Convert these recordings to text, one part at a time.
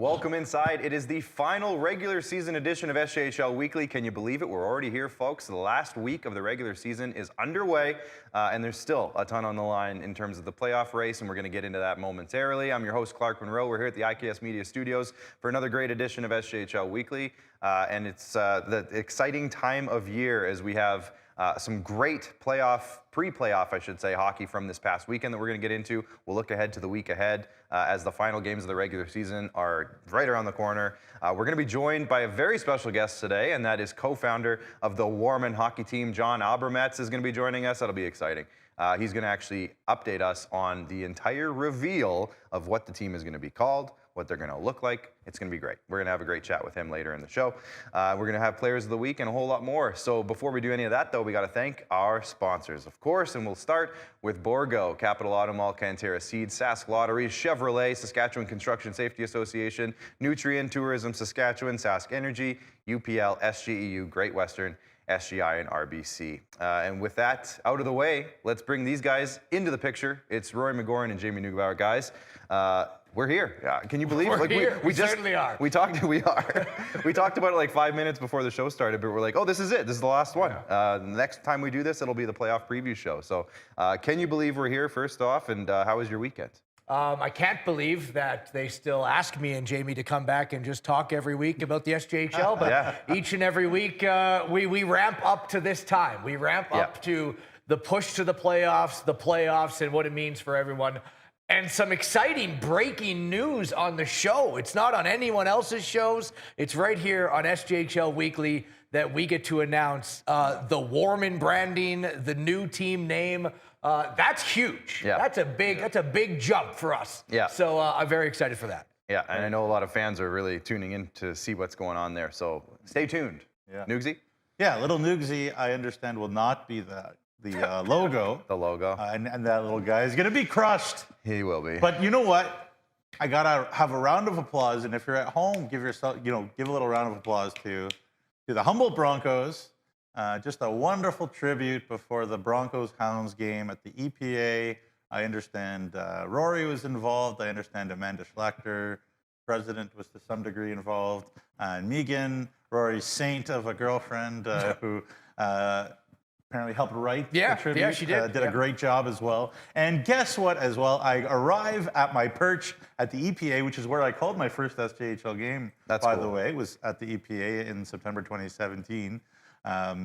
Welcome inside. It is the final regular season edition of SJHL Weekly. Can you believe it? We're already here, folks. The last week of the regular season is underway, and there's still a ton on the line in terms of the playoff race, and we're going to get into that momentarily. I'm your host, Clark Munroe. We're here at the IKS Media Studios for another great edition of SJHL Weekly, and it's the exciting time of year as we have some great pre-playoff, I should say, hockey from this past weekend that we're going to get into. We'll look ahead to the week ahead as the final games of the regular season are right around the corner. We're going to be joined by a very special guest today, and that is co-founder of the Warman hockey team, John Abrametz, is going to be joining us. That'll be exciting. He's going to actually update us on the entire reveal of what the team is going to be called, what they're going to look like. It's going to be great. We're going to have a great chat with him later in the show. We're going to have players of the week and a whole lot more. So before we do any of that, though, we got to thank our sponsors, of course, and we'll start with Borgo, Capital Auto Mall, Cantera Seed, Sask Lotteries, Chevrolet, Saskatchewan Construction Safety Association, Nutrien Tourism Saskatchewan, Sask Energy, UPL, SGEU, Great Western, SGI, and RBC. And with that out of the way, let's bring these guys into the picture. It's Rory McGouran and Jamie Neugebauer, guys. We're here. Can you believe it? We certainly are. We talked about it like 5 minutes before the show started, but we're like, oh, this is it. This is the last one. Yeah. Next time we do this, it'll be the playoff preview show. So can you believe we're here, first off, and how was your weekend? I can't believe that they still ask me and Jamie to come back and just talk every week about the SJHL, but each and every week we ramp up to this time. We ramp up to the push to the playoffs, and what it means for everyone. And some exciting breaking news on the show. It's not on anyone else's shows. It's right here on SJHL Weekly that we get to announce the Warman branding, the new team name. That's huge. Yeah. That's a big jump for us. Yeah. So I'm very excited for that. Yeah, and I know a lot of fans are really tuning in to see what's going on there. So stay tuned. Yeah. Nugsy? Yeah, little Nugsy, I understand, will not be the logo. The logo. And that little guy is going to be crushed. He will be. But you know what? I got to have a round of applause. And if you're at home, give yourself, give a little round of applause to the Humboldt Broncos. Just a wonderful tribute before the Broncos-Hounds game at the EPA. I understand Rory was involved. I understand Amanda Schlechter, president, was to some degree involved. And Megan, Rory's saint of a girlfriend who apparently helped write the tribute. Yeah, she did. Did a great job as well. And guess what as well? I arrive at my perch at the EPA, which is where I called my first SJHL game, by the way. It was at the EPA in September 2017.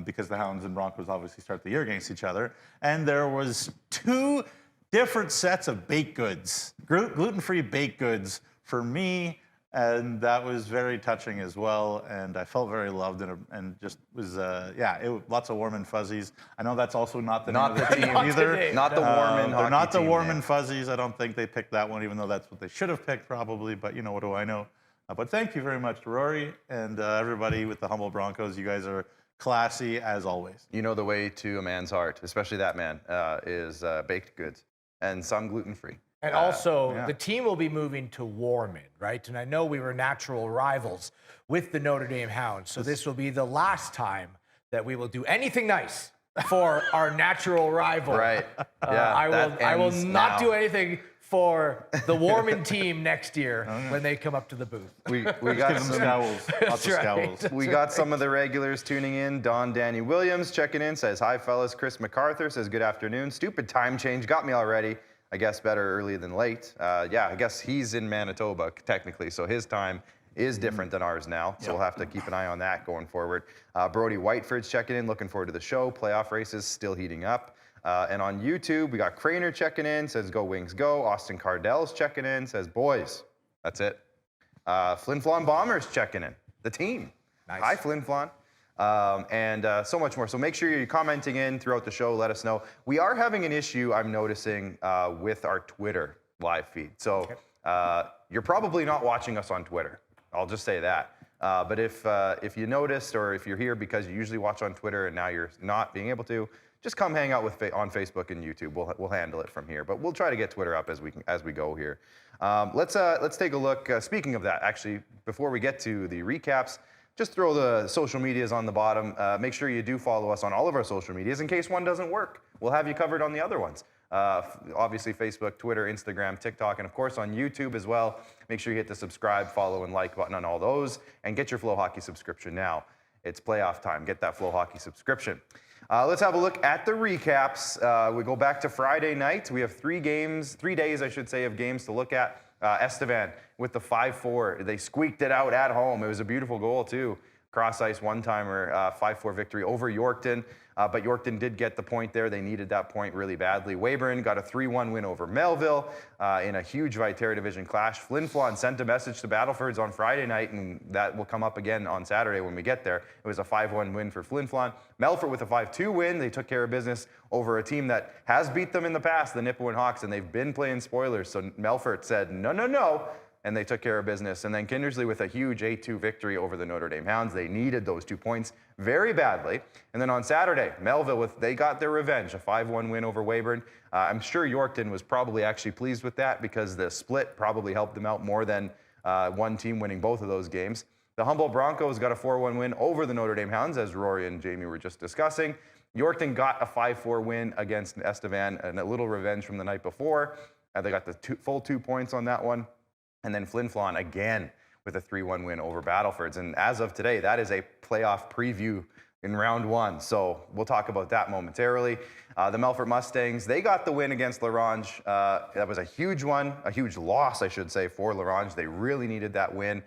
Because the Hounds and Broncos obviously start the year against each other. And there was 2 different sets of baked goods, gluten-free baked goods for me, and that was very touching as well. And I felt very loved and just was, lots of Warman fuzzies. I know that's also not the name of the team either. Not the Warman hockey They're not the team, Warman fuzzies. I don't think they picked that one, even though that's what they should have picked probably, but what do I know? But thank you very much to Rory and everybody with the Humboldt Broncos. You guys are classy as always. You know the way to a man's heart, especially that man, is baked goods and some gluten-free. And also, the team will be moving to Warman, right? And I know we were natural rivals with the Notre Dame Hounds, so this will be the last time that we will do anything nice for our natural rival. Right. I will not do anything for the Warman team next year when they come up to the booth. We got some scowls. Lots of scowls. We got some of the regulars tuning in. Danny Williams checking in, says, hi, fellas. Chris MacArthur says, good afternoon. Stupid time change got me already. I guess better early than late. I guess he's in Manitoba, technically, so his time is different than ours now, so we'll have to keep an eye on that going forward. Brody Whiteford's checking in, looking forward to the show. Playoff races still heating up. And on YouTube, we got Craner checking in, says, go Wings go. Austin Cardell's checking in, says, boys, that's it. Flin Flon Bombers checking in, the team. Nice. Hi, Flin Flon. And so much more. So make sure you're commenting in throughout the show. Let us know. We are having an issue, I'm noticing, with our Twitter live feed. So you're probably not watching us on Twitter. I'll just say that. But if you noticed, or if you're here because you usually watch on Twitter and now you're not being able to, just come hang out on Facebook and YouTube. We'll handle it from here. But we'll try to get Twitter up as we go here. Let's take a look. Speaking of that, actually, before we get to the recaps, just throw the social medias on the bottom. Make sure you do follow us on all of our social medias in case one doesn't work. We'll have you covered on the other ones. Obviously, Facebook, Twitter, Instagram, TikTok, and of course on YouTube as well. Make sure you hit the subscribe, follow, and like button on all those, and get your Flow Hockey subscription now. It's playoff time. Get that Flow Hockey subscription. Let's have a look at the recaps. We go back to Friday night. We have 3 days, I should say, of games to look at. Estevan with the 5-4. They squeaked it out at home. It was a beautiful goal, too. Cross-ice one-timer, 5-4 victory over Yorkton. But Yorkton did get the point there. They needed that point really badly. Weyburn got a 3-1 win over Melville in a huge Viterra Division clash. Flon sent a message to Battlefords on Friday night, and that will come up again on Saturday when we get there. It was a 5-1 win for Flon. Melfort with a 5-2 win. They took care of business over a team that has beat them in the past, the Nipawin Hawks, and they've been playing spoilers. So Melfort said, no, no, no. And they took care of business. And then Kindersley with a huge 8-2 victory over the Notre Dame Hounds. They needed those 2 points very badly. And then on Saturday, Melville, they got their revenge, a 5-1 win over Weyburn. I'm sure Yorkton was probably actually pleased with that because the split probably helped them out more than one team winning both of those games. The Humboldt Broncos got a 4-1 win over the Notre Dame Hounds, as Rory and Jamie were just discussing. Yorkton got a 5-4 win against Estevan and a little revenge from the night before. They got the full 2 points on that one. And then Flon again with a 3-1 win over Battlefords. And as of today, that is a playoff preview in round 1. So we'll talk about that momentarily. The Melfort Mustangs, they got the win against Larange. That was a huge one, a huge loss, I should say, for Larange. They really needed that win.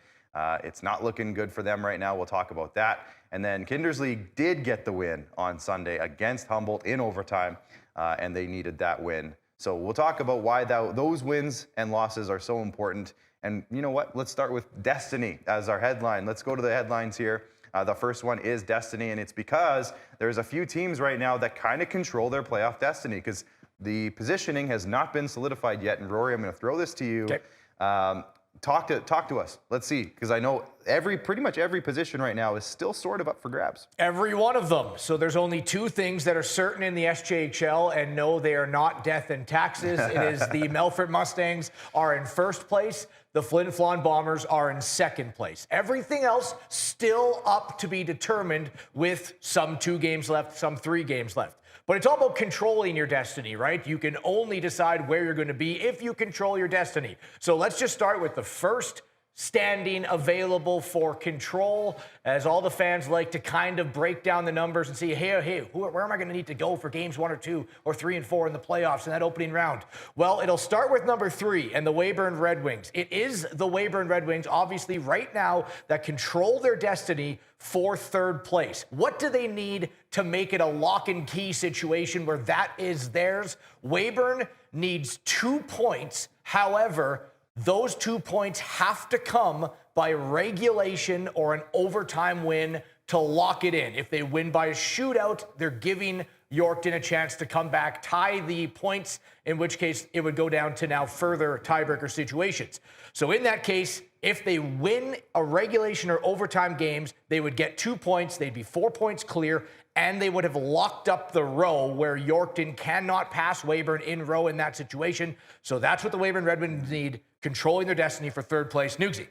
It's not looking good for them right now. We'll talk about that. And then Kindersley did get the win on Sunday against Humboldt in overtime, and they needed that win. So we'll talk about why those wins and losses are so important. And you know what? Let's start with Destiny as our headline. Let's go to the headlines here. The first one is Destiny, and it's because there's a few teams right now that kind of control their playoff destiny because the positioning has not been solidified yet. And Rory, I'm going to throw this to you. Okay. Talk to us. Let's see, because I know pretty much every position right now is still sort of up for grabs. Every one of them. So there's only 2 things that are certain in the SJHL, and no, they are not death and taxes. It is the Melfort Mustangs are in first place. The Flint Flon Bombers are in second place. Everything else still up to be determined with some 2 games left, some 3 games left. But it's all about controlling your destiny, right? You can only decide where you're going to be if you control your destiny. So let's just start with the first standing available for control, as all the fans like to kind of break down the numbers and see, hey, where am I going to need to go for games 1 or 2 or 3 and 4 in the playoffs in that opening round? Well, it'll start with number 3 and the Weyburn Red Wings. It is the Weyburn Red Wings, obviously, right now that control their destiny for 3rd place. What do they need to make it a lock and key situation where that is theirs? Weyburn needs 2 points. However, those 2 points have to come by regulation or an overtime win to lock it in. If they win by a shootout, they're giving Yorkton a chance to come back, tie the points, in which case it would go down to now further tiebreaker situations. So in that case, if they win a regulation or overtime games, they would get 2 points, they'd be 4 points clear, and they would have locked up the row where Yorkton cannot pass Weyburn in row in that situation. So that's what the Weyburn Red Wings need, controlling their destiny for 3rd place. Nugsy.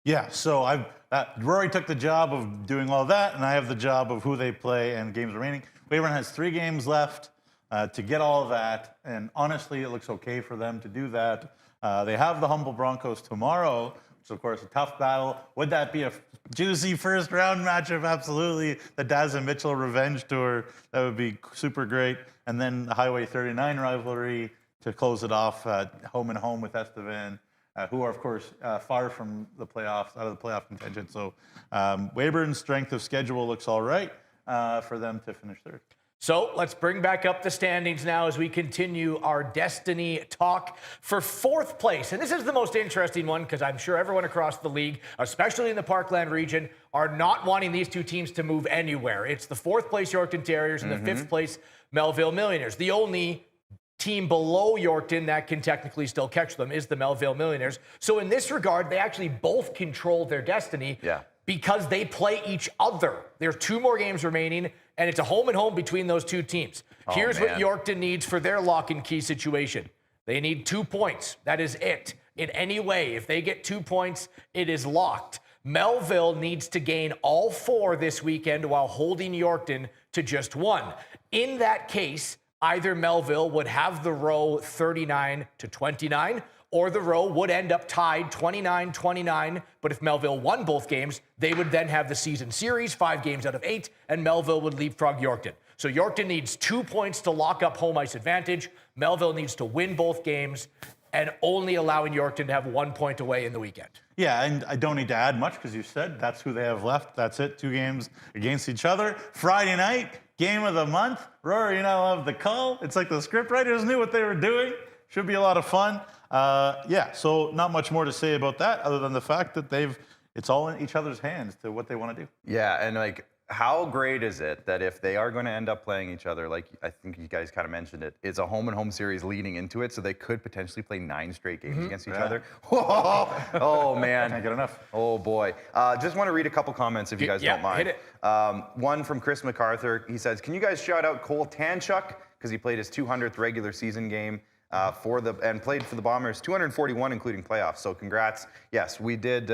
Yeah, so Rory took the job of doing all that, and I have the job of who they play and games remaining. Weyburn has 3 games left to get all of that, and honestly, it looks okay for them to do that. They have the Humboldt Broncos tomorrow, which is, of course, a tough battle. Would that be a juicy first-round matchup? Absolutely. The Daz and Mitchell Revenge Tour, that would be super great. And then the Highway 39 rivalry to close it off, home and home with Estevan, who are, of course, far from the playoffs, out of the playoff contention. So Weyburn's strength of schedule looks all right for them to finish 3rd. So let's bring back up the standings now as we continue our destiny talk for 4th place. And this is the most interesting one because I'm sure everyone across the league, especially in the Parkland region, are not wanting these 2 teams to move anywhere. It's the 4th place Yorkton Terriers and the 5th place Melville Millionaires. The only team below Yorkton that can technically still catch them is the Melville Millionaires. So in this regard, they actually both control their destiny because they play each other. There are 2 more games remaining, and it's a home and home between those 2 teams. Here's what Yorkton needs for their lock and key situation. They need 2 points. That is it. In any way, if they get 2 points, it is locked. Melville needs to gain all 4 this weekend while holding Yorkton to just 1. In that case, either Melville would have the row 39-29, or the row would end up tied 29-29. But if Melville won both games, they would then have the season series, 5 games out of 8, and Melville would leapfrog Yorkton. So Yorkton needs 2 points to lock up home ice advantage. Melville needs to win both games, and only allowing Yorkton to have 1 point away in the weekend. Yeah, and I don't need to add much because you said that's who they have left. That's it, 2 games against each other. Friday night, game of the month. Rory and I love the call. It's like the scriptwriters knew what they were doing. Should be a lot of fun. Yeah, so not much more to say about that other than the fact that it's all in each other's hands to what they want to do. Yeah, and like, how great is it that if they are going to end up playing each other, like I think you guys kind of mentioned it, it's a home-and-home series leading into it, so they could potentially play 9 straight games against each other. Oh, man. Can't get enough. Oh, boy. Just want to read a couple comments if you guys don't mind. Hit it. One from Chris MacArthur. He says, can you guys shout out Cole Tanchuk? Because he played his 200th regular season game. And played for the Bombers, 241 including playoffs. So congrats. Yes, we did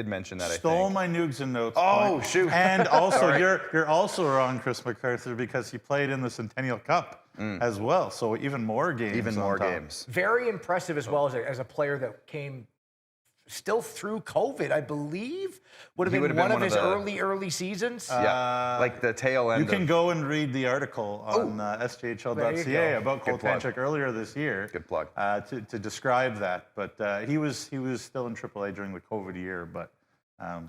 mention that. Stole my Nugs and Notes. Oh, point. shoot. And also you're also wrong, Chris MacArthur, because he played in the Centennial Cup as well. So even more games. Even more games. Very impressive as well as a player that came still through COVID, I believe. Would have been one of his early seasons. Yeah, like the tail end. You can go and read the article on SJHL.ca about Cole Tanchuk earlier this year. Good plug. To describe that, but he was still in AAA during the COVID year, but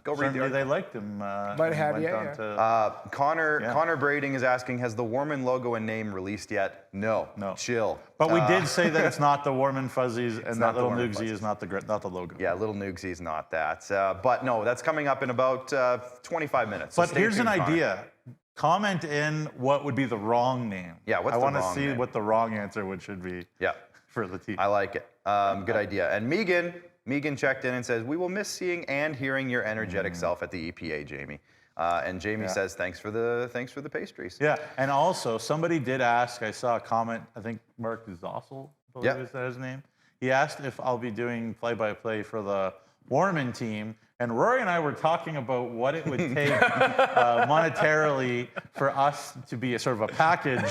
go read the article. They liked him. Might have, Connor Brading is asking, has the Warman logo and name released yet? No. Chill. But we did say that it's not the Warman Fuzzies, and that little Noogsy is not the logo. Yeah, little Noogsy is not that. But no, that's coming up in about 25 minutes. So but here's an idea. Comment in what would be the wrong name. Yeah, I want to see what the wrong answer should be. Yeah, for the team. I like it. Good idea. And Megan checked in and says, we will miss seeing and hearing your energetic self at the EPA, Jamie. And Jamie says, thanks for the pastries. Yeah, and also somebody did ask, I saw a comment, I think Mark Zossel, I believe is that his name. He asked if I'll be doing play-by-play for the Warman team. And Rory and I were talking about what it would take monetarily for us to be a sort of a package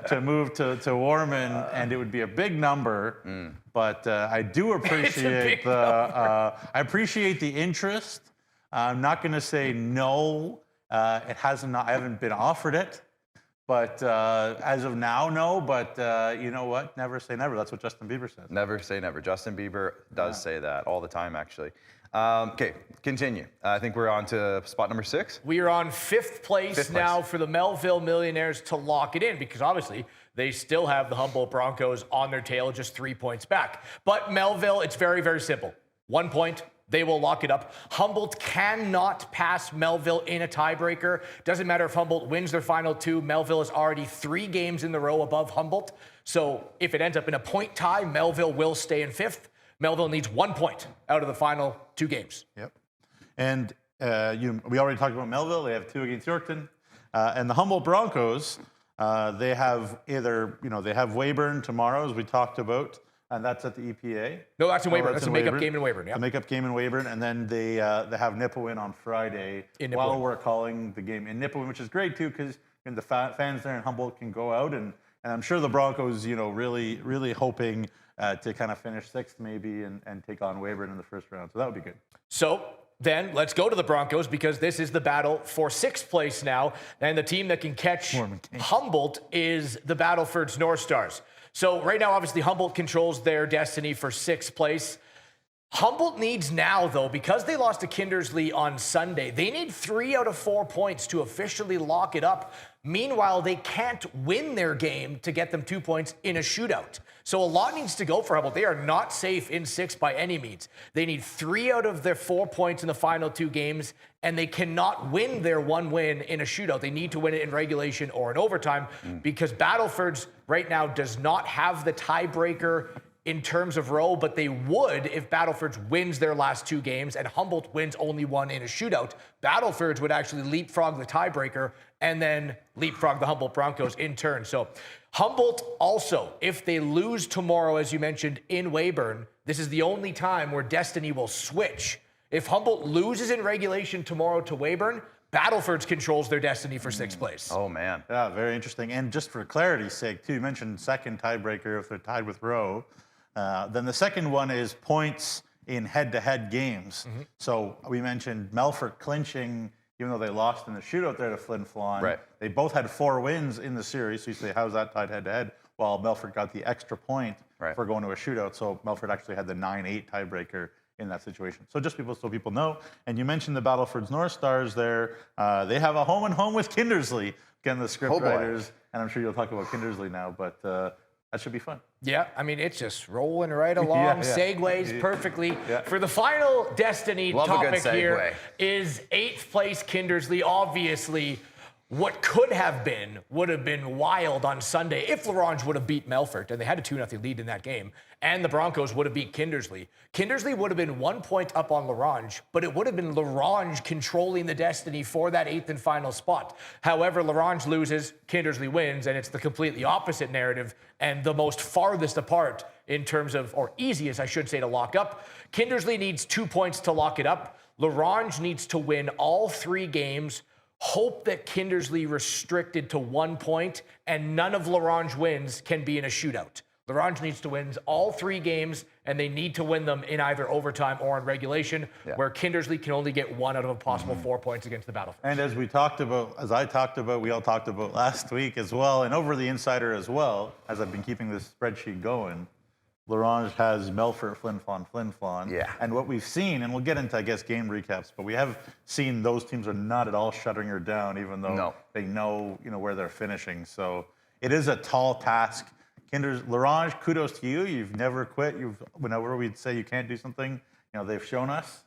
to move to Warman, and it would be a big number. But I do appreciate I appreciate the interest. I'm not going to say no. I haven't been offered it. But as of now, no. But you know what? Never say never. That's what Justin Bieber says. Never say never. Justin Bieber does say that all the time, actually. Okay, continue. I think we're on to spot number 6. We are on 5th place now for the Melville Millionaires to lock it in, because obviously they still have the Humboldt Broncos on their tail, just 3 points back. But Melville, it's very, very simple. 1 point. They will lock it up. Humboldt cannot pass Melville in a tiebreaker. Doesn't matter if Humboldt wins their final 2. Melville is already 3 games in a row above Humboldt. So if it ends up in a point tie, Melville will stay in 5th. Melville needs 1 point out of the final 2 games. Yep. And we already talked about Melville. They have 2 against Yorkton. And the Humboldt Broncos, they have they have Weyburn tomorrow, as we talked about. And that's at the EPA. No, that's in Weyburn. That's a makeup game in Weyburn. Yeah. A makeup game in Weyburn, and then they have Nipawin on Friday while we're calling the game in Nipawin, which is great too, because the fans there in Humboldt can go out, and I'm sure the Broncos, really, really hoping to kind of finish 6th maybe and take on Weyburn in the first round. So that would be good. So then let's go to the Broncos, because this is the battle for 6th place now, and the team that can catch Humboldt is the Battlefords North Stars. So right now, obviously, Humboldt controls their destiny for 6th place. Humboldt needs now, though, because they lost to Kindersley on Sunday, they need 3 out of 4 points to officially lock it up. Meanwhile, they can't win their game to get them 2 points in a shootout. So a lot needs to go for Humboldt. They are not safe in 6th by any means. They need 3 out of their 4 points in the final 2 games, and they cannot win their 1 win in a shootout. They need to win it in regulation or in overtime, because Battlefords right now does not have the tiebreaker in terms of row, but they would if Battlefords wins their last 2 games and Humboldt wins only 1 in a shootout. Battlefords would actually leapfrog the tiebreaker and then leapfrog the Humboldt Broncos in turn. So Humboldt also, if they lose tomorrow, as you mentioned, in Weyburn, this is the only time where destiny will switch. If Humboldt loses in regulation tomorrow to Weyburn, Battlefords controls their destiny for 6th place. Oh, man. Yeah, very interesting. And just for clarity's sake, too, you mentioned second tiebreaker if they're tied with Rowe. Then the second one is points in head-to-head games. So we mentioned Melfort clinching, even though they lost in the shootout there to Flint Flon. Right. They both had 4 wins in the series. So you say, how's that tied head-to-head? Well, Melfort got the extra point for going to a shootout. So Melfort actually had the 9-8 tiebreaker in that situation. So just so people know. And you mentioned the Battlefords North Stars there. They have a home-and-home with Kindersley. Again, the script writers. And I'm sure you'll talk about Kindersley now, but that should be fun. Yeah, I mean, it's just rolling right along, segues perfectly. For the final Destiny topic here is 8th place Kindersley. Obviously, what could have been would have been wild on Sunday if Larange would have beat Melfort, and they had a 2-0 lead in that game, and the Broncos would have beat Kindersley. Kindersley would have been 1 point up on Larange, but it would have been Larange controlling the destiny for that 8th and final spot. However, Larange loses, Kindersley wins, and it's the completely opposite narrative and the most farthest apart in terms of, or easiest, I should say, to lock up. Kindersley needs 2 points to lock it up. Larange needs to win all 3 games. Hope that Kindersley restricted to 1 point and none of Larange wins can be in a shootout. Larange needs to win all 3 games, and they need to win them in either overtime or in regulation, where Kindersley can only get 1 out of a possible 4 points against the Battlefords. And as we talked about, as I talked about, we all talked about last week as well, and over the Insider as well, as I've been keeping this spreadsheet going, Larange has Melfort, Flin Flon. Yeah. And what we've seen, and we'll get into, I guess, game recaps, but we have seen those teams are not at all shutting her down, even though they know, where they're finishing. So it is a tall task. Larange, kudos to you. You've never quit. Whenever we'd say you can't do something, they've shown us.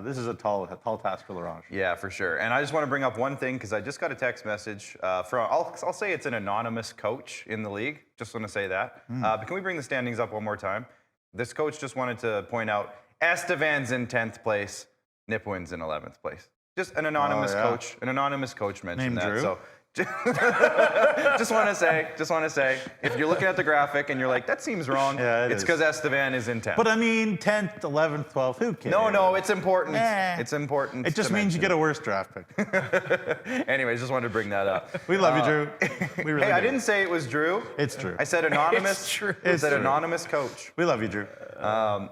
This is a tall task for Larange. Yeah, for sure. And I just want to bring up one thing because I just got a text message from, I'll say it's an anonymous coach in the league. Just want to say that. But can we bring the standings up one more time? This coach just wanted to point out Estevan's in 10th place, Nipwin's in 11th place. Just an anonymous coach. An anonymous coach mentioned that. Drew. So just want to say, if you're looking at the graphic and you're like, that seems wrong, it's because Estevan is in 10th. But I mean, 10th, 11th, 12th, who cares? No, it's important. It's important. It just means you get a worse draft pick. Anyways, just wanted to bring that up. We love you, Drew. We really I didn't say it was Drew. It's Drew. I said anonymous. It's true. I said anonymous coach. We love you, Drew.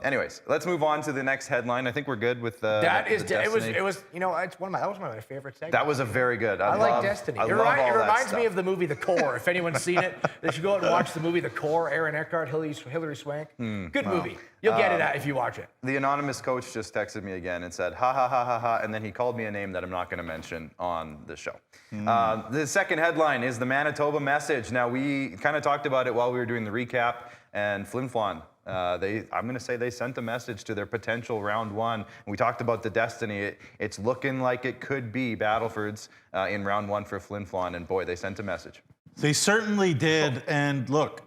Anyways, let's move on to the next headline. I think we're good with that the is Destiny. it was that was one of my favorite segments. That was a very good. I like Destiny. It reminds me of the movie The Core. If anyone's seen it, they should go out and watch the movie The Core. Aaron Eckhart, Hilary Swank. Good movie. You'll get it if you watch it. The anonymous coach just texted me again and said, ha, ha, ha, ha, ha, and then he called me a name that I'm not going to mention on the show. The second headline is the Manitoba message. Now, we kind of talked about it while we were doing the recap, and Flin Flon, I'm going to say they sent a message to their potential round 1. And we talked about the Destiny. It's looking like it could be Battlefords in round 1 for Flin Flon, and boy, they sent a message. They certainly did, and look,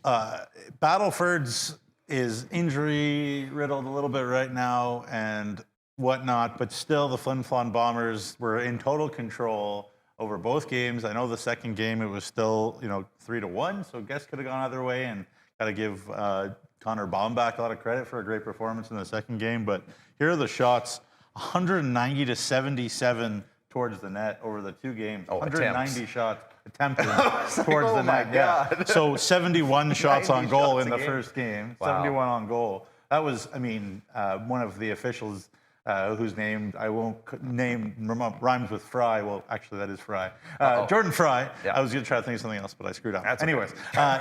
Battlefords is injury-riddled a little bit right now and whatnot, but still the Flin Flon Bombers were in total control over both games. I know the second game, it was still, 3-1, so guess could have gone either way, and got to give Connor Baumbach a lot of credit for a great performance in the second game, but here are the shots, 190 to 77 towards the net over the 2 games. 190 shots attempted towards the net. Yeah. So 71 shots on goal in the first game. Wow. 71 on goal. That was, one of the officials whose name I won't name rhymes with Fry. Well, actually, that is Fry. Jordan Fry. Yeah. I was going to try to think of something else, but I screwed up. Anyways,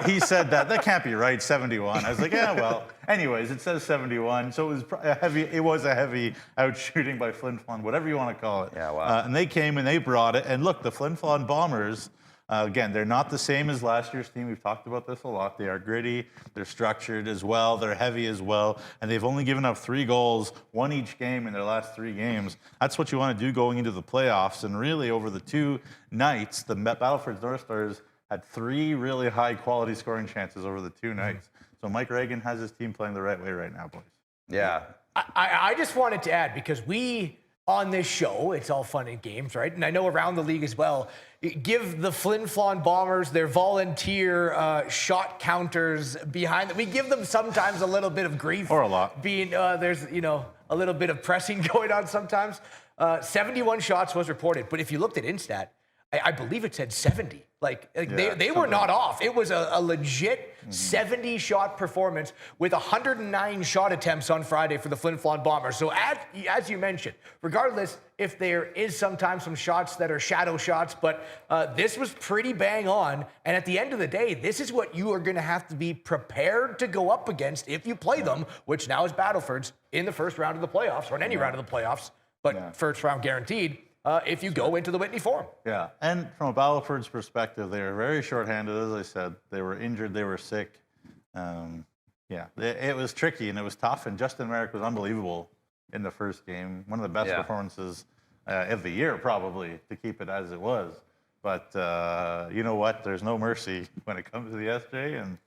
he said that can't be right, 71. I was like, yeah, well. Anyways, it says 71, so it was a heavy out shooting by Flin Flon, whatever you want to call it. Yeah, wow. And they came and they brought it. And look, the Flin Flon Bombers, again, they're not the same as last year's team. We've talked about this a lot. They are gritty. They're structured as well. They're heavy as well. And they've only given up 3 goals, 1 each game in their last 3 games. That's what you want to do going into the playoffs. And really, over the 2 nights, the Battlefords North Stars had 3 really high-quality scoring chances over the 2 nights. So Mike Reagan has his team playing the right way right now, boys. Yeah. I just wanted to add, because on this show, it's all fun and games, right? And I know around the league as well, give the Flin Flon Bombers their volunteer shot counters behind them. We give them sometimes a little bit of grief. Or a lot. There's, a little bit of pressing going on sometimes. 71 shots was reported, but if you looked at Instat, I believe it said 70. They were not off. It was a legit 70-shot performance with 109 shot attempts on Friday for the Flint Flon Bombers. So as you mentioned, regardless if there is sometimes some shots that are shadow shots, but this was pretty bang on. And at the end of the day, this is what you are going to have to be prepared to go up against if you play them, which now is Battlefords in the first round of the playoffs or in any round of the playoffs, but first round guaranteed. If you go into the Whitney Forum. Yeah, and from a Battlefords perspective, they were very shorthanded, as I said. They were injured, they were sick. It was tricky and it was tough, and Justin Merrick was unbelievable in the first game. One of the best performances of the year, probably, to keep it as it was. But you know what? There's no mercy when it comes to the SJ, and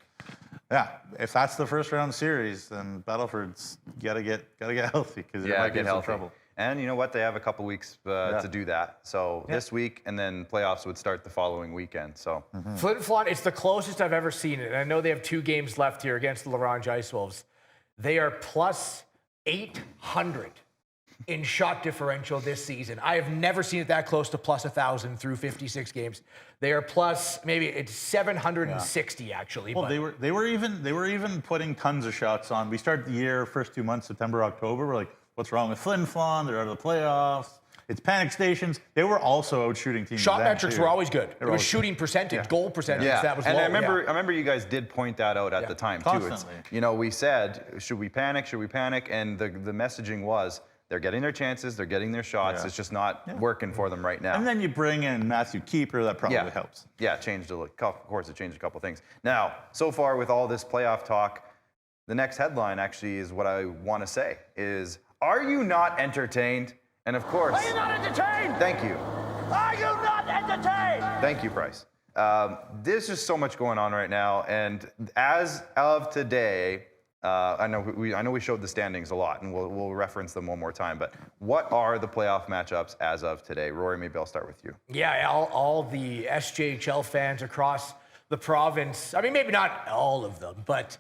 if that's the first round series, then Battlefords gotta get healthy because it might get in trouble. And you know what? They have a couple weeks to do that. So this week, and then playoffs would start the following weekend. So Flint Flon, it's the closest I've ever seen it. And I know they have 2 games left here against the L'Orange Ice Wolves. They are plus 800 in shot differential this season. I have never seen it that close to plus 1,000 through 56 games. They are plus maybe it's 760 actually. Well, they were even putting tons of shots on. We started the year first 2 months, September, October. We're like, what's wrong with Flin Flon? They're out of the playoffs. It's panic stations. They were also out shooting teams. Shot metrics were always good. It was shooting percentage, goal percentage. That was low. I remember you guys did point that out at the time too. We said, should we panic? Should we panic? And the messaging was, they're getting their chances, they're getting their shots. It's just not working for them right now. And then you bring in Matthew Keeper, that probably helps. Yeah, it changed of course, it changed a couple things. Now, so far with all this playoff talk, the next headline actually is what I want to say is, are you not entertained? And of course... Are you not entertained? Thank you. Are you not entertained? Thank you, Bryce. There's just so much going on right now, and as of today, I know we showed the standings a lot, and we'll reference them one more time, but what are the playoff matchups as of today? Rory, maybe I'll start with you. Yeah, all the SJHL fans across the province, I mean, maybe not all of them, but...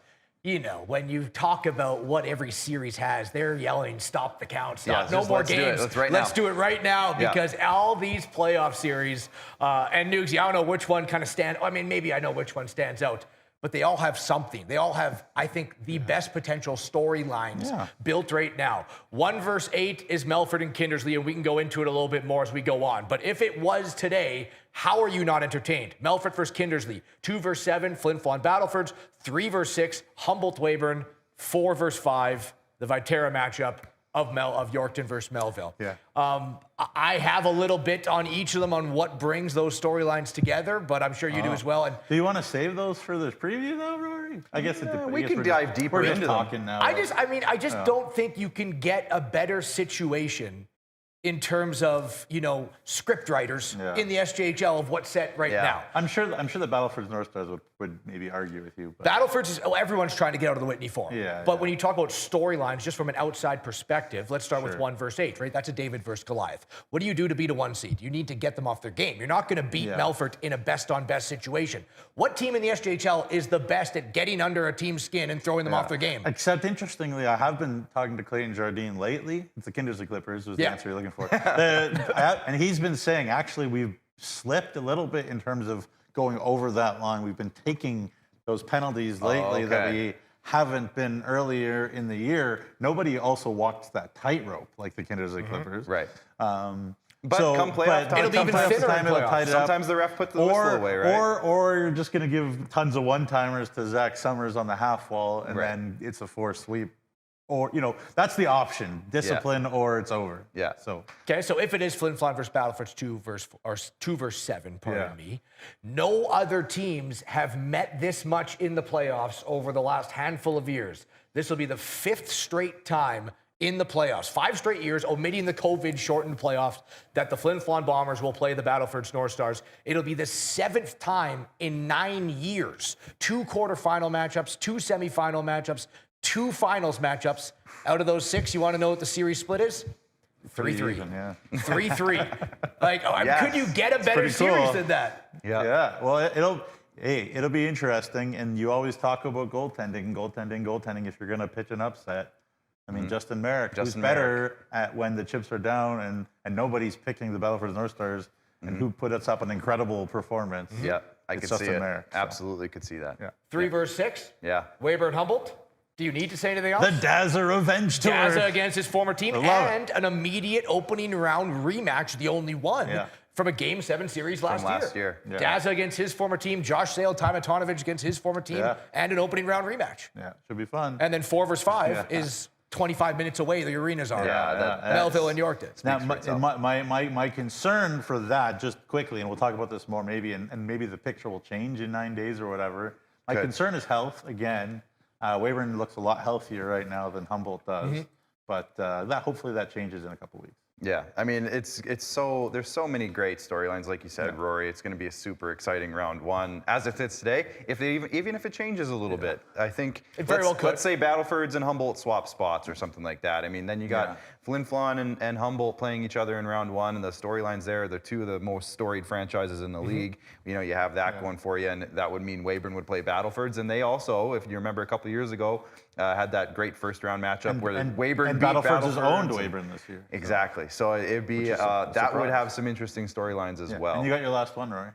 when you talk about what every series has, they're yelling, stop the count, stop, no more games. Let's do it right now because all these playoff series, and Nugs, I don't know which one kind of maybe I know which one stands out, but they all have something. They all have, I think, the best potential storylines built right now. 1 versus 8 is Melfort and Kindersley, and we can go into it a little bit more as we go on. But if it was today, how are you not entertained? Melfort versus Kindersley. 2 versus 7, Flin Flon Battlefords. 3 versus 6, Humboldt Weyburn. 4 versus 5, the Viterra matchup of Yorkton versus Melville. I have a little bit on each of them on what brings those storylines together, but I'm sure you do as well. And do you want to save those for this preview, though, Rory? I guess we can dive deeper into talking now. I just don't think you can get a better situation in terms of, script writers in the SJHL of what's set right now. I'm sure the Battlefords North Stars would maybe argue with you. But. Battlefords is, everyone's trying to get out of the Whitney Forum. But when you talk about storylines, just from an outside perspective, let's start with 1 versus 8, right? That's a David versus Goliath. What do you do to beat a 1 seed? You need to get them off their game. You're not going to beat Melfort in a best-on-best situation. What team in the SJHL is the best at getting under a team's skin and throwing them off their game? Except, interestingly, I have been talking to Clayton Jardine lately. It's the Kindersley Clippers was the answer you're looking for. And he's been saying, actually, we've slipped a little bit in terms of going over that line. We've been taking those penalties lately that we haven't been earlier in the year. Nobody also walks that tightrope like the Kindersley Clippers. Right. But come playoff time, it'll be even thinner in playoffs. Sometimes the ref puts the whistle away, right? Or you're just going to give tons of one-timers to Zach Summers on the half wall, and then it's a forced sweep. Or, that's the option, discipline or it's over. So if it is Flin Flon versus Battlefords 2 versus 7, pardon me, no other teams have met this much in the playoffs over the last handful of years. This will be the 5th straight time in the playoffs, 5 straight years, omitting the COVID-shortened playoffs, that the Flin Flon Bombers will play the Battlefords North Stars. It'll be the 7th time in 9 years. 2 quarterfinal matchups, 2 semifinal matchups, 2 finals matchups. Out of those 6, you want to know what the series split is? 3-3. 3-3. Could you get a better series than that? Well, it'll be interesting. And you always talk about goaltending. If you're going to pitch an upset, I mean, Justin Merrick, who's better at when the chips are down and nobody's picking the Battlefords North Stars, and who put us up an incredible performance. Yeah, I could see Justin it. Merrick, so. Absolutely could see that. Yeah. 3 versus 6. Yeah. Weyburn Humboldt. Do you need to say anything else? The Dazza Revenge Tour. Dazza against his former team, and an immediate opening round rematch, the only one from a Game 7 series last year. Yeah. Dazza against his former team, Josh Sale, Timatonovich against his former team, and an opening round rematch. Yeah, should be fun. And then 4 versus 5 is 25 minutes away, the arenas are. Melville and Yorkton. Now, my concern for that, just quickly, and we'll talk about this more maybe, and maybe the picture will change in 9 days or whatever. My concern is health, again. Weyburn looks a lot healthier right now than Humboldt does, but hopefully that changes in a couple weeks. Yeah, I mean, there's so many great storylines, like you said, Rory. It's going to be a super exciting round 1 as it sits today. If they even if it changes a little bit, I think let's say Battlefords and Humboldt swap spots or something like that. I mean, then you got Flint, Flon, and Humboldt playing each other in round 1, and the storylines there, they're 2 of the most storied franchises in the league. You know, you have that going for you, and that would mean Weyburn would play Battlefords, and they also, if you remember a couple of years ago, had that great first round matchup where Weyburn beat Battlefords has owned Weyburn this year. Exactly. So it'd be that would have some interesting storylines as well. And you got your last one, Rory.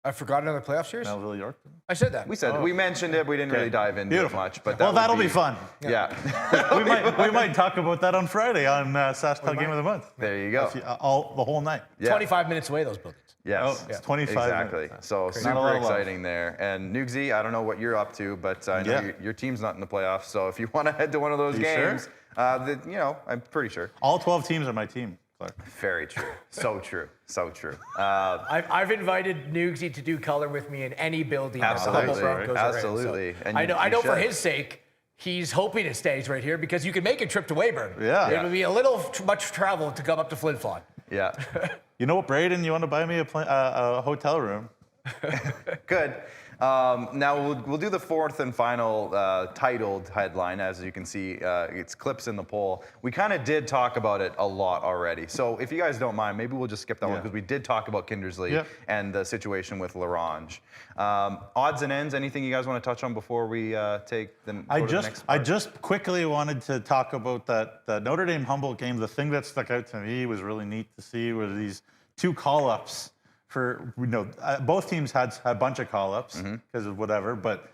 I forgot another playoff series? Melville Yorkton. I said that. We mentioned it. We didn't really dive into it much, but that'll be fun. Yeah. we might talk about that on Friday on SJHL Game of the Month. There you go. The whole night. 25 minutes away, those buildings. Yes. It's 25 exactly. minutes. So super exciting there. And Nugsy, I don't know what you're up to, but I know your team's not in the playoffs. So if you want to head to one of those games, I'm pretty sure. All 12 teams are my team, Clark. Very true. So true. So true. I've invited Nugsy to do color with me in any building. Absolutely. Absolutely. So I know for his sake, he's hoping it stays right here because you can make a trip to Weyburn. Yeah. It would be a little too much travel to come up to Flint Flon. Yeah. You know what, Braden? You want to buy me a hotel room? Good. Now we'll do the 4th and final titled headline. As you can see, it's clips in the poll. We kind of did talk about it a lot already. So if you guys don't mind, maybe we'll just skip that one because we did talk about Kindersley and the situation with Larange. Odds and ends. Anything you guys want to touch on before we take the next part? I just quickly wanted to talk about that Notre Dame Humboldt game. The thing that stuck out to me was really neat to see were these 2 call-ups. Both teams had a bunch of call-ups because of whatever, but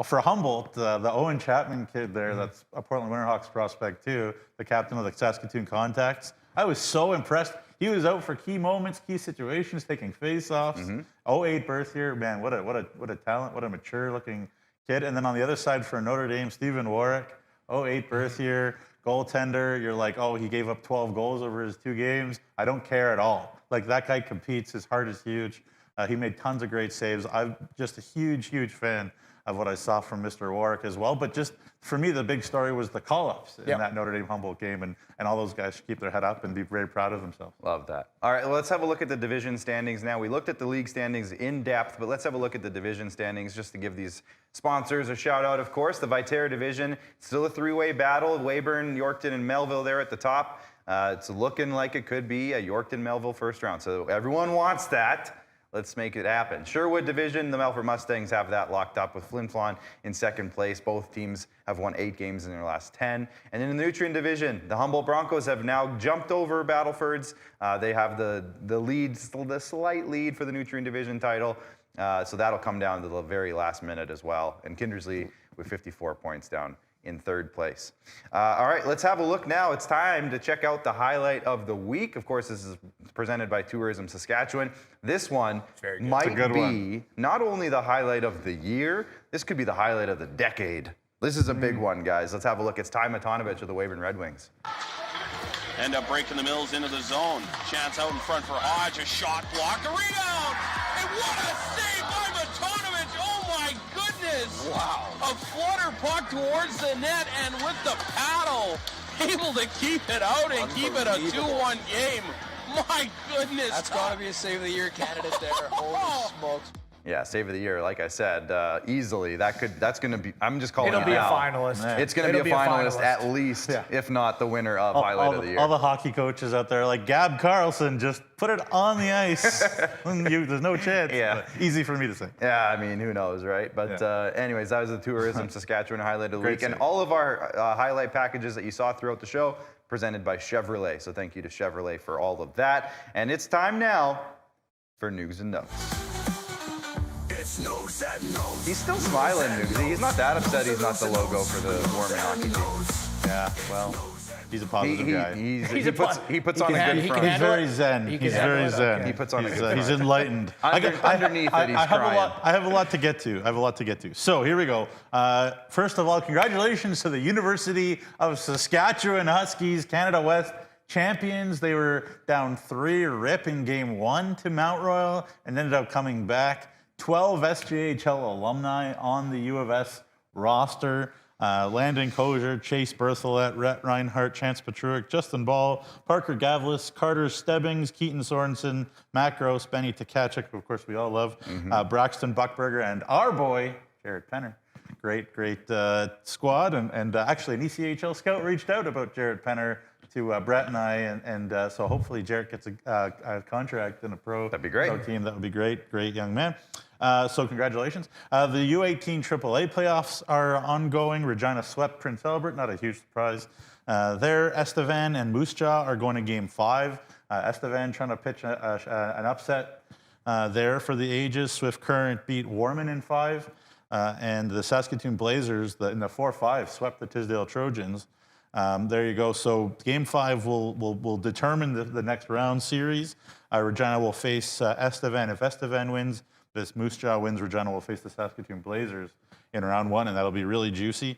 for Humboldt, the Owen Chapman kid there, that's a Portland Winterhawks prospect too, the captain of the Saskatoon Contacts, I was so impressed. He was out for key moments, key situations, taking face-offs. 08 birth year, man, what a talent, what a mature-looking kid. And then on the other side for Notre Dame, Stephen Warwick, 08 birth year, goaltender. You're like, oh, he gave up 12 goals over his 2 games. I don't care at all. Like, that guy competes. His heart is huge. He made tons of great saves. I'm just a huge, huge fan of what I saw from Mr. Warwick as well. But just for me, the big story was the call-ups in that Notre Dame Humboldt game. And all those guys should keep their head up and be very proud of themselves. Love that. All right, well, let's have a look at the division standings now. We looked at the league standings in depth, but let's have a look at the division standings just to give these sponsors a shout out, of course. The Viterra division, still a 3-way battle. Weyburn, Yorkton, and Melville there at the top. It's looking like it could be a Yorkton-Melville first round. So everyone wants that. Let's make it happen. Sherwood division, the Melfort Mustangs have that locked up with Flin Flon in 2nd place. Both teams have won 8 games in their last 10. And in the Nutrien division, the Humboldt Broncos have now jumped over Battlefords. They have the lead, the slight lead for the Nutrien division title. So that'll come down to the very last minute as well. And Kindersley with 54 points down in 3rd place. All right, let's have a look now. It's time to check out the highlight of the week. Of course, this is presented by Tourism Saskatchewan. This one might be not only the highlight of the year, this could be the highlight of the decade. This is a big one, guys. Let's have a look. It's Timatonovich of the Weyburn Red Wings. End up breaking the Mills into the zone. Chance out in front for Hodge. A shot blocked. A rebound! And what a save by Timatonovich! Oh my goodness! Wow. A flutter puck towards the net, and with the paddle, able to keep it out and keep it a 2-1 game. My goodness. That's got to be a save of the year candidate there. Holy smokes. Yeah, save of the year. Like I said, easily that's going to be. I'm just calling It'll it be a now. finalist. It's going to be a finalist at least, if not the winner of highlight of the year. All the hockey coaches out there, like Gab Carlson, just put it on the ice. There's no chance. Yeah. Easy for me to say. Yeah, I mean, who knows, right? But anyways, that was the Tourism Saskatchewan highlight of the week, and all of our highlight packages that you saw throughout the show presented by Chevrolet. So thank you to Chevrolet for all of that. And it's time now for News and Notes. He's still smiling, Nugsy. He's not that upset he's not the logo for the Warman hockey team. Yeah, well, he's a positive guy. He puts on a good front. He's very zen. He's very zen. He puts on a good front. He's enlightened. Underneath it, he's crying. I have a lot to get to. So here we go. First of all, congratulations to the University of Saskatchewan Huskies, Canada West champions. They were down 3-0 in game 1 to Mount Royal and ended up coming back. 12 SJHL alumni on the U of S roster. Landon Kozier, Chase Berthelette, Rhett Reinhardt, Chance Petruick, Justin Ball, Parker Gavlis, Carter Stebbings, Keaton Sorensen, Matt Gross, Benny Tkachuk, who of course we all love, Braxton Buckberger, and our boy, Jared Penner. Great squad. And actually an ECHL scout reached out about Jared Penner to Brett and I, and so hopefully Jared gets a contract in a pro That'd be great. Pro team. That would be great. Great young man. So congratulations. The U18 AAA playoffs are ongoing. Regina swept Prince Albert, not a huge surprise. There, Estevan and Moose Jaw are going to game 5. Estevan trying to pitch an upset there for the ages. Swift Current beat Warman in 5. And the Saskatoon Blazers in the 4-5 swept the Tisdale Trojans. There you go. So game 5 will determine the next round series. Regina will face Estevan. If Estevan wins, this Moose Jaw wins, Regina will face the Saskatoon Blazers in round 1, and that'll be really juicy.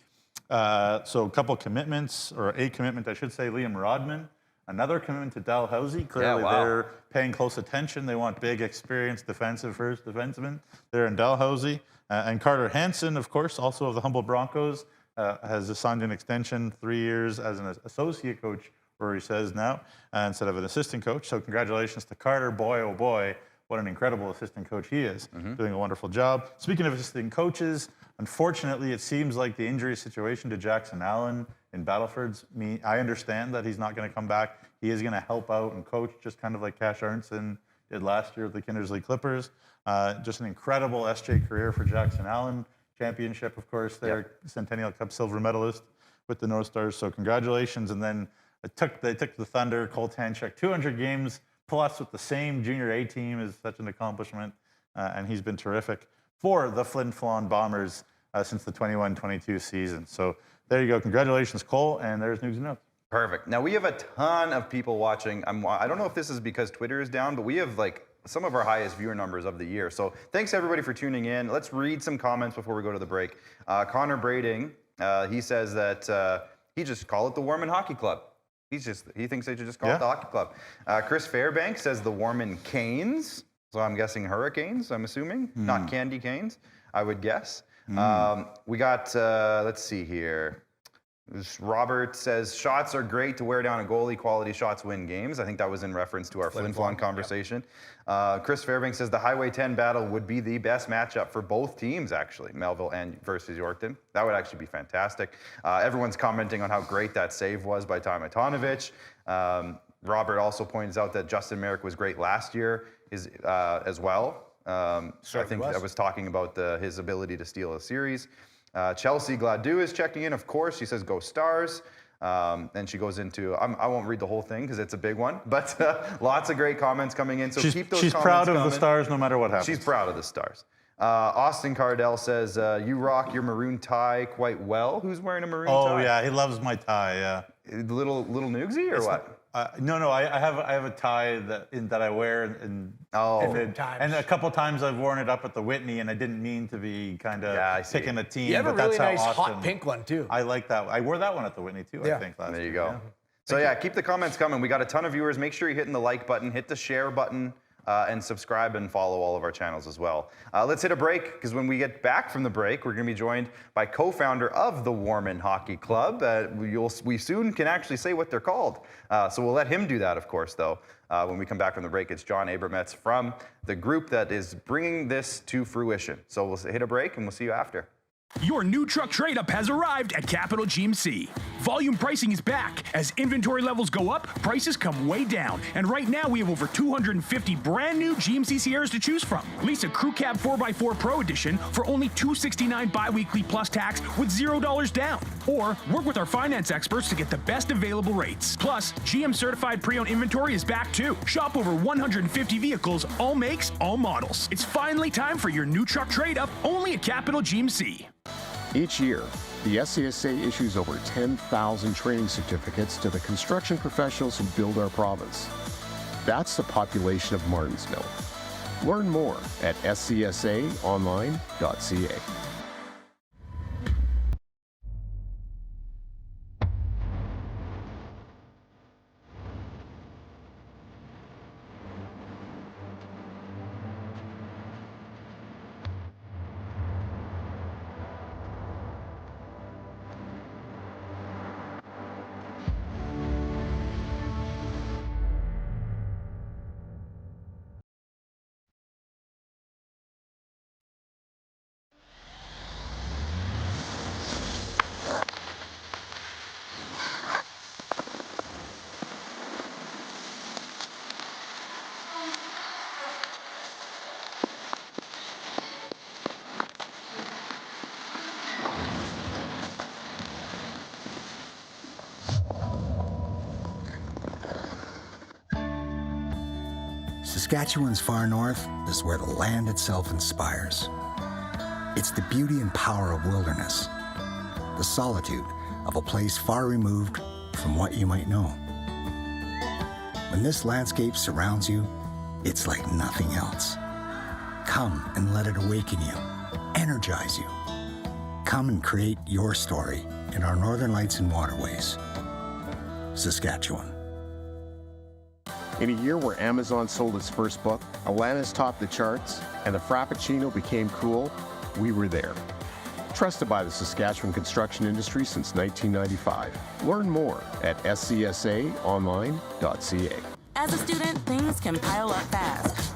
So a couple commitments, or a commitment, I should say. Liam Rodman, another commitment to Dalhousie. Clearly they're paying close attention. They want big, experienced first defensemen there in Dalhousie. And Carter Hansen, of course, also of the Humboldt Broncos, has signed an extension, 3 years as an associate coach, Rory says now, instead of an assistant coach. So congratulations to Carter. Boy, oh boy, what an incredible assistant coach he is, doing a wonderful job. Speaking of assistant coaches, unfortunately, it seems like the injury situation to Jackson Allen in Battlefords, I understand that he's not going to come back. He is going to help out and coach, just kind of like Cash Arnson did last year with the Kindersley Clippers. Just an incredible SJ career for Jackson Allen. Championship, of course, their Centennial Cup silver medalist with the North Stars. So congratulations. And then they took the Thunder, Cole Tanchuk, 200 games plus with the same junior A team is such an accomplishment. And he's been terrific for the Flint Flon Bombers since the 21-22 season. So there you go. Congratulations, Cole. And there's News and Notes. Perfect. Now we have a ton of people watching. I don't know if this is because Twitter is down, but we have some of our highest viewer numbers of the year. So thanks everybody for tuning in. Let's read some comments before we go to the break. Connor Brading, he says that he just call it the Warman Hockey Club. He thinks they should just call it the Hockey Club. Chris Fairbanks says the Warman Canes. So I'm guessing Hurricanes, I'm assuming. Not Candy Canes, I would guess. We got, let's see here. Robert says, shots are great to wear down a goalie. Quality shots win games. I think that was in reference to our Flin Flon conversation. Chris Fairbanks says the Highway 10 battle would be the best matchup for both teams, actually, Melville and versus Yorkton. That would actually be fantastic. Everyone's commenting on how great that save was by Tomatonovich. Robert also points out that Justin Merrick was great last year as well. I think I was talking about his ability to steal a series. Chelsea Gladue is checking in, of course. She says, go Stars. And she goes into, I won't read the whole thing because it's a big one, but lots of great comments coming in. So keep those comments She's proud of the Stars no matter what happens. She's proud of the Stars. Austin Cardell says, you rock your maroon tie quite well. Who's wearing a maroon tie? Oh, yeah, he loves my tie, yeah. Little Noogsy or what? No, I have a tie that I wear, and a couple times I've worn it up at the Whitney, and I didn't mean to be kind of picking a team. You have a but really that's nice how hot pink one too. I like that. I wore that one at the Whitney too. I think last There you year, go. So keep the comments coming. We got a ton of viewers. Make sure you're hitting the like button, hit the share button and subscribe and follow all of our channels as well. Let's hit a break, because when we get back from the break, we're going to be joined by co-founder of the Warman Hockey Club. We soon can actually say what they're called. So we'll let him do that, of course, though. When we come back from the break, it's John Abrametz from the group that is bringing this to fruition. So we'll hit a break, and we'll see you after. Your new truck trade-up has arrived at Capital GMC. Volume pricing is back. As inventory levels go up, prices come way down. And right now, we have over 250 brand new GMC Sierras to choose from. Lease a Crew Cab 4x4 Pro Edition for only $269 bi-weekly plus tax with $0 down. Or work with our finance experts to get the best available rates. Plus, GM certified pre-owned inventory is back too. Shop over 150 vehicles, all makes, all models. It's finally time for your new truck trade-up, only at Capital GMC. Each year, the SCSA issues over 10,000 training certificates to the construction professionals who build our province. That's the population of Martinsville. Learn more at scsaonline.ca. Saskatchewan's far north is where the land itself inspires. It's the beauty and power of wilderness, the solitude of a place far removed from what you might know. When this landscape surrounds you, it's like nothing else. Come and let it awaken you, energize you. Come and create your story in our Northern Lights and Waterways. Saskatchewan. In a year where Amazon sold its first book, Alanis topped the charts, and the Frappuccino became cool, we were there. Trusted by the Saskatchewan construction industry since 1995. Learn more at scsaonline.ca. As a student, things can pile up fast.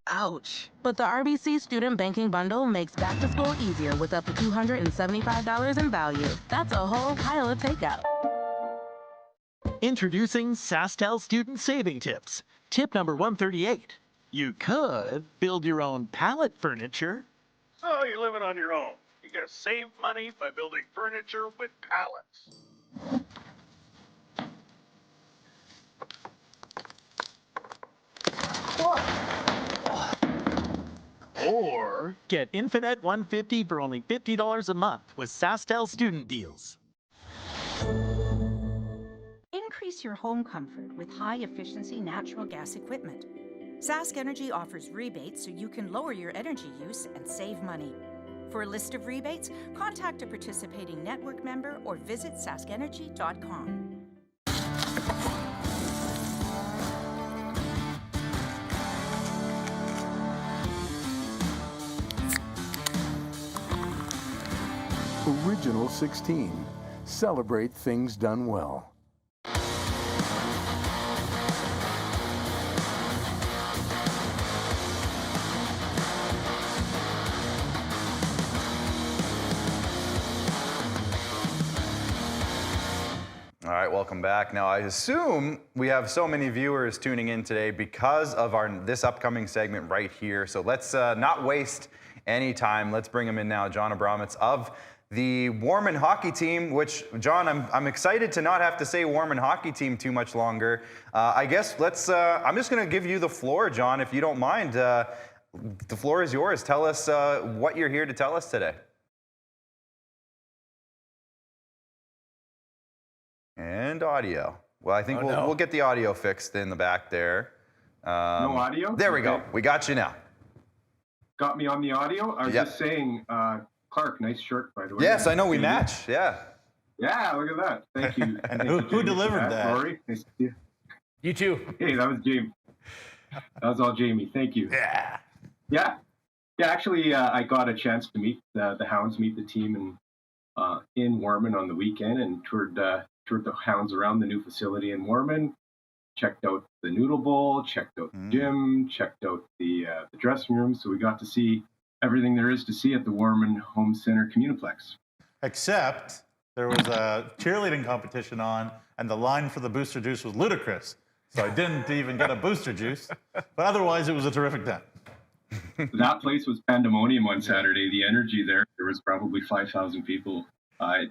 Ouch. But the RBC Student Banking Bundle makes back to school easier with up to $275 in value. That's a whole pile of takeout. Introducing SaskTel Student Saving Tips. Tip number 138. You could build your own pallet furniture. Oh, you're living on your own. You gotta save money by building furniture with pallets. Or get Infinite 150 for only $50 a month with SaskTel Student Deals. Increase your home comfort with high-efficiency natural gas equipment. Sask Energy offers rebates so you can lower your energy use and save money. For a list of rebates, contact a participating network member or visit saskenergy.com. Original 16. Celebrate things done well. All right, welcome back. Now, I assume we have so many viewers tuning in today because of this upcoming segment right here. So let's not waste any time. Let's bring him in now, John Abrametz of the Warman hockey team, which, John, I'm excited to not have to say Warman hockey team too much longer. I guess I'm just going to give you the floor, John, if you don't mind. The floor is yours. Tell us what you're here to tell us today. And audio. Well, I think we'll get the audio fixed in the back there. No audio? There we go. We got you now. Got me on the audio? I was just saying, Clark, nice shirt, by the way. Yes, I know we match. Yeah. Yeah, look at that. Thank you. And who delivered that? Rory, nice to see you. You too. Hey, that was Jamie. That was all Jamie. Thank you. Yeah. Yeah. Actually, I got a chance to meet the Hounds, meet the team in Warman on the weekend, and toured the Hounds around the new facility in Warman. Checked out the Noodle Bowl, checked out the gym, checked out the dressing room. So we got to see everything there is to see at the Warman Home Center Communiplex. Except there was a cheerleading competition on, and the line for the booster juice was ludicrous. So I didn't even get a booster juice. But otherwise, it was a terrific time. That place was pandemonium on Saturday. The energy there was probably 5,000 people. I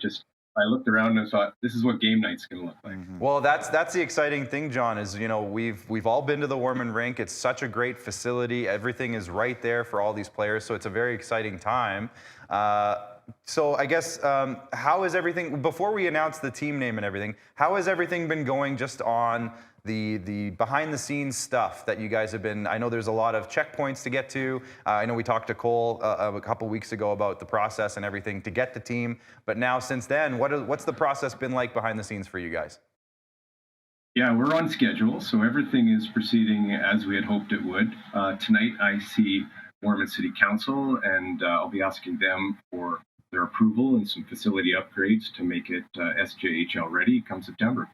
looked around and thought, this is what game night's going to look like. Well, that's the exciting thing, John, is, you know, we've all been to the Warman rink. It's such a great facility. Everything is right there for all these players, so it's a very exciting time. So I guess, how is everything, before we announce the team name and everything, how has everything been going just on the behind-the-scenes stuff that you guys have been? I know there's a lot of checkpoints to get to. I know we talked to Cole a couple weeks ago about the process and everything to get the team. But now, since then, what's the process been like behind the scenes for you guys? Yeah, we're on schedule, so everything is proceeding as we had hoped it would. Tonight, I see Warman City Council, and I'll be asking them for their approval and some facility upgrades to make it SJHL ready come September.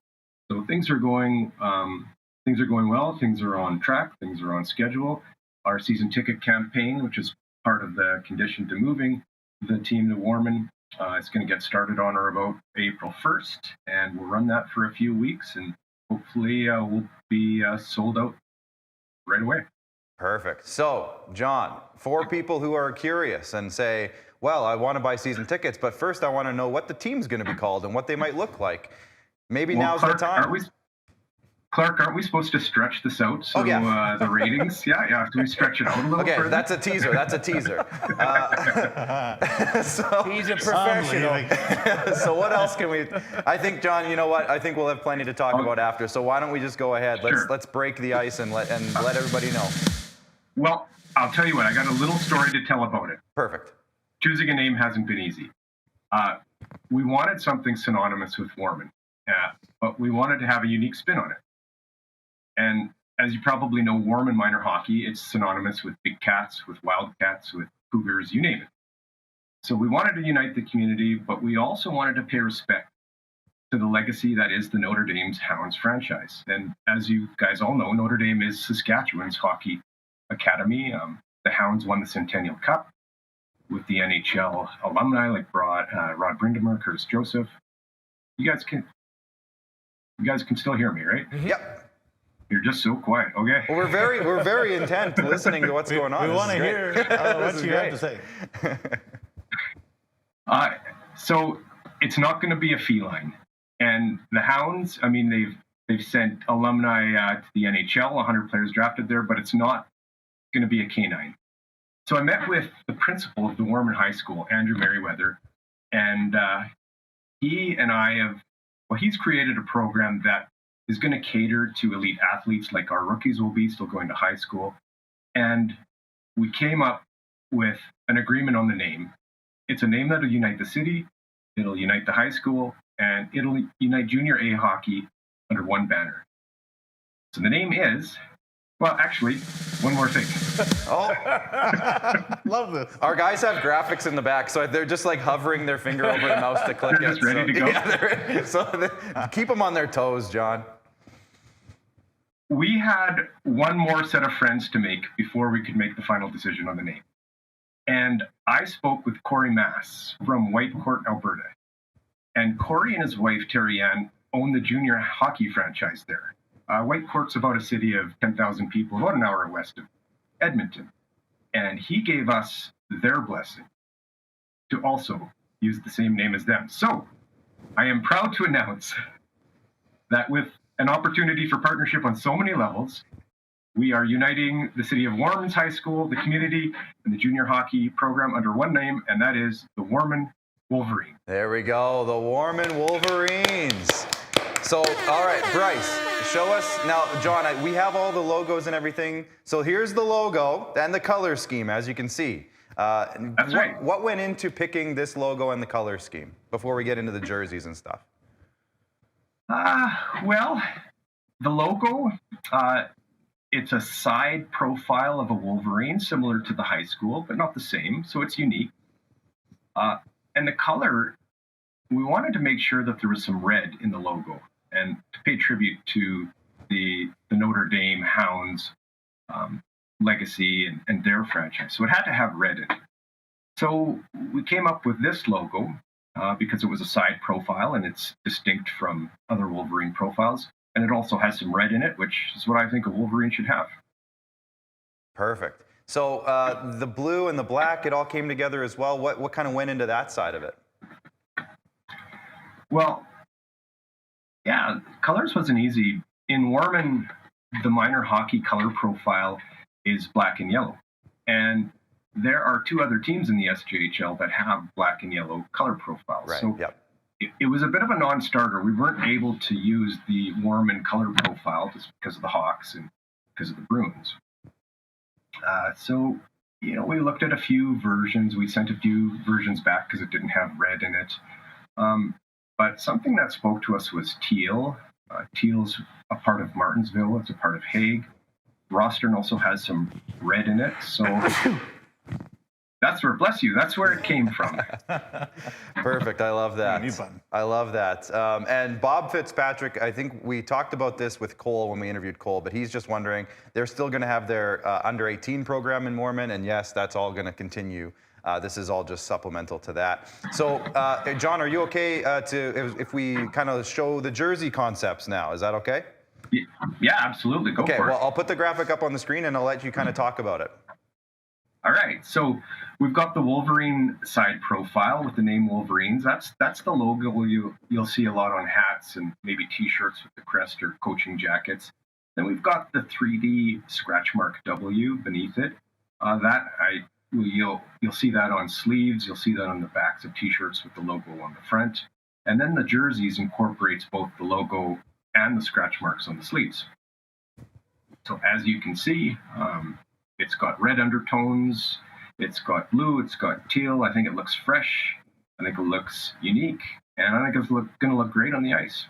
So things are going well. Things are on track. Things are on schedule. Our season ticket campaign, which is part of the condition to moving the team to Warman, is going to get started on or about April 1st, and we'll run that for a few weeks, and hopefully we'll be sold out right away. Perfect. So, John, for people who are curious and say, well, I want to buy season tickets, but first I want to know what the team's going to be called and what they might look like. Maybe now's Clark, the time. Clark, aren't we supposed to stretch this out? So the ratings, yeah, do we stretch it out a little further? That's a teaser. That's a teaser. So, he's a professional. So what else can we? I think, John, you know what? I think we'll have plenty to talk about after. So why don't we just go ahead? Let's break the ice and let everybody know. Well, I'll tell you what. I got a little story to tell about it. Perfect. Choosing a name hasn't been easy. We wanted something synonymous with Warman, but we wanted to have a unique spin on it. And as you probably know, Warman minor hockey, it's synonymous with Big Cats, with Wildcats, with Cougars, you name it. So we wanted to unite the community, but we also wanted to pay respect to the legacy that is the Notre Dame's Hounds franchise. And as you guys all know, Notre Dame is Saskatchewan's hockey academy. The Hounds won the Centennial Cup with the NHL alumni like Rod Brindamer, Curtis Joseph. You guys can still hear me, right? Yep. You're just so quiet. Okay. Well, we're very intent listening to what's going on. We want to hear what you have to say. So it's not going to be a feline, and the Hounds. I mean, they've sent alumni to the NHL, 100 players drafted there, but it's not going to be a canine. So I met with the principal of the Warman High School, Andrew Merriweather, and he's created a program that is going to cater to elite athletes like our rookies will be, still going to high school. And we came up with an agreement on the name. It's a name that'll unite the city, it'll unite the high school, and it'll unite junior A hockey under one banner. So the name is, well, actually, one more thing. Oh, love this. Our guys have graphics in the back, so they're just like hovering their finger over the mouse to click They're it. just ready to go. Yeah, so keep them on their toes, John. We had one more set of friends to make before we could make the final decision on the name. And I spoke with Corey Mass from Whitecourt, Alberta. And Corey and his wife, Terry Ann, own the junior hockey franchise there. Whitecourt's about a city of 10,000 people, about an hour west of Edmonton. And he gave us their blessing to also use the same name as them. So I am proud to announce that with an opportunity for partnership on so many levels, we are uniting the city of Warman's high school, the community, and the junior hockey program under one name, and that is the Warman Wolverine. There we go, the Warman Wolverines. So, all right, Bryce, show us. Now, John, we have all the logos and everything. So here's the logo and the color scheme, as you can see. That's right. What went into picking this logo and the color scheme before we get into the jerseys and stuff? Well, The logo, it's a side profile of a Wolverine, similar to the high school, but not the same, so it's unique. And the color, we wanted to make sure that there was some red in the logo and to pay tribute to the Notre Dame Hounds legacy and their franchise. So it had to have red in it. So we came up with this logo because it was a side profile and it's distinct from other Wolverine profiles. And it also has some red in it, which is what I think a Wolverine should have. Perfect. So the blue and the black, it all came together as well. What kind of went into that side of it? Well, yeah, colors wasn't easy. In Warman, the minor hockey color profile is black and yellow. And there are two other teams in the SJHL that have black and yellow color profiles. Right. So yep. It was a bit of a non-starter. We weren't able to use the Warman color profile just because of the Hawks and because of the Bruins. So, you know, we looked at a few versions. We sent a few versions back because it didn't have red in it. But something that spoke to us was teal. Teal's a part of Martinsville. It's a part of Hague. Rostern also has some red in it. So that's where, bless you, that's where it came from. Perfect. I love that. I love that. And Bob Fitzpatrick, I think we talked about this with Cole when we interviewed Cole, but he's just wondering, they're still going to have their under 18 program in Warman, and yes, that's all going to continue. This is all just supplemental to that. So, John, are you okay if we kind of show the jersey concepts now? Is that okay? Yeah, absolutely. Go for it. Okay, well, I'll put the graphic up on the screen and I'll let you kind of talk about it. All right, so we've got the Wolverine side profile with the name Wolverines. That's the logo you'll see a lot on hats and maybe T-shirts with the crest or coaching jackets. Then we've got the 3D scratch mark W beneath it. You'll see that on sleeves. You'll see that on the backs of T-shirts with the logo on the front. And then the jerseys incorporates both the logo and the scratch marks on the sleeves. So as you can see, it's got red undertones, it's got blue, it's got teal. I think it looks fresh. I think it looks unique. And I think it's going to look great on the ice.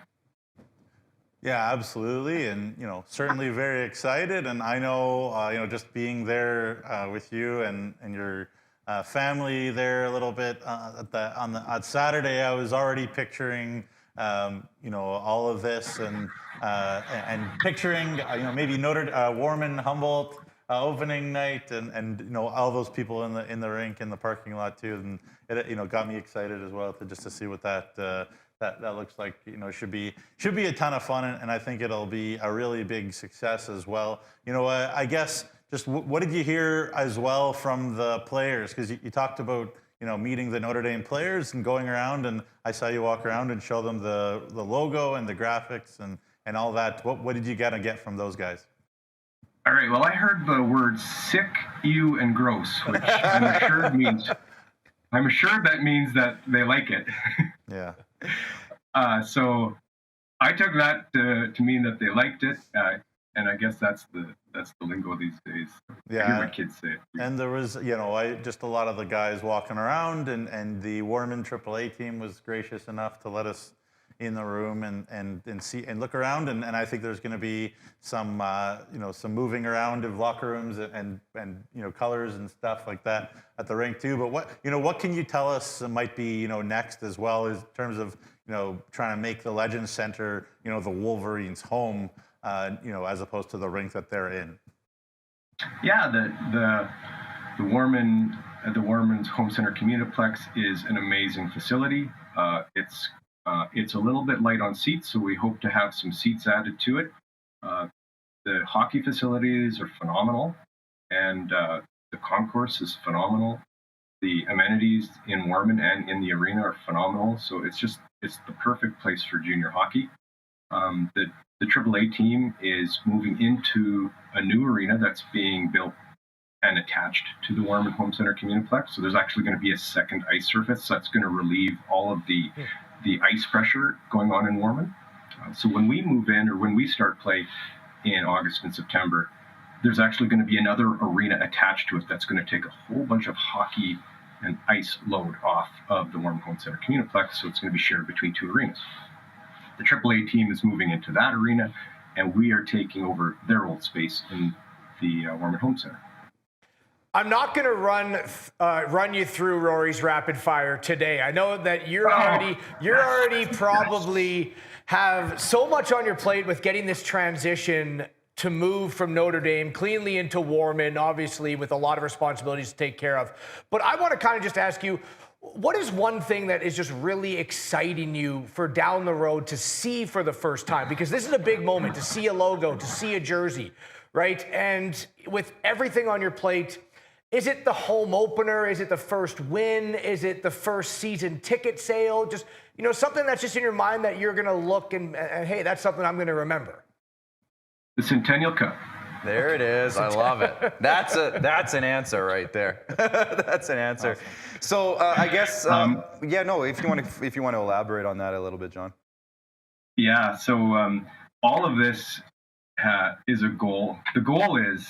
Yeah, absolutely. And, you know, certainly very excited. And I know, you know, just being there with you and your family there a little bit on Saturday, I was already picturing, you know, all of this and picturing, you know, maybe Warman, Humboldt, opening night and you know all those people in the rink in the parking lot too, and it you know got me excited as well to see what that looks like. You know, should be a ton of fun, and I think it'll be a really big success as well. You know, I guess just what did you hear as well from the players, because you talked about, you know, meeting the Notre Dame players and going around, and I saw you walk around and show them the logo and the graphics and all that. What did you get from those guys? All right, well, I heard the words sick, ew, and gross, which I'm assured that means that they like it. Yeah. So I took that to mean that they liked it, and I guess that's the lingo these days. Yeah. I hear my kids say it. And there was, you know, just a lot of the guys walking around, and the Warman AAA team was gracious enough to let us in the room and see and look around, and I think there's going to be some you know, some moving around of locker rooms and you know, colors and stuff like that at the rink too. But what can you tell us might be, you know, next as well, in terms of, you know, trying to make the Legends Center, you know, the Wolverines' home, you know, as opposed to the rink that they're in? Yeah, the Warman's Home Center Communiplex is an amazing facility. It's a little bit light on seats, so we hope to have some seats added to it. The hockey facilities are phenomenal, and the concourse is phenomenal. The amenities in Warman and in the arena are phenomenal, so it's the perfect place for junior hockey. The AAA team is moving into a new arena that's being built and attached to the Warman Home Center Communiplex. So there's actually going to be a second ice surface that's going to relieve all of the ice pressure going on in Warman. So when we move in, or when we start play in August and September, there's actually going to be another arena attached to it that's going to take a whole bunch of hockey and ice load off of the Warman Home Center Communiplex, so it's going to be shared between two arenas. The AAA team is moving into that arena, and we are taking over their old space in the Warman Home Center. I'm not going to run you through Rory's rapid fire today. I know that you're already probably have so much on your plate with getting this transition to move from Notre Dame cleanly into Warman, obviously with a lot of responsibilities to take care of. But I want to kind of just ask you, what is one thing that is just really exciting you for down the road to see for the first time? Because this is a big moment, to see a logo, to see a jersey, right? And with everything on your plate, is it the home opener? Is it the first win? Is it the first season ticket sale? Just, something that's just in your mind that you're going to look and hey, that's something I'm going to remember. The Centennial Cup. There it is. I love it. That's an answer right there. That's an answer. Awesome. So I guess if you want to elaborate on that a little bit, John. Yeah. So all of this is a goal. The goal is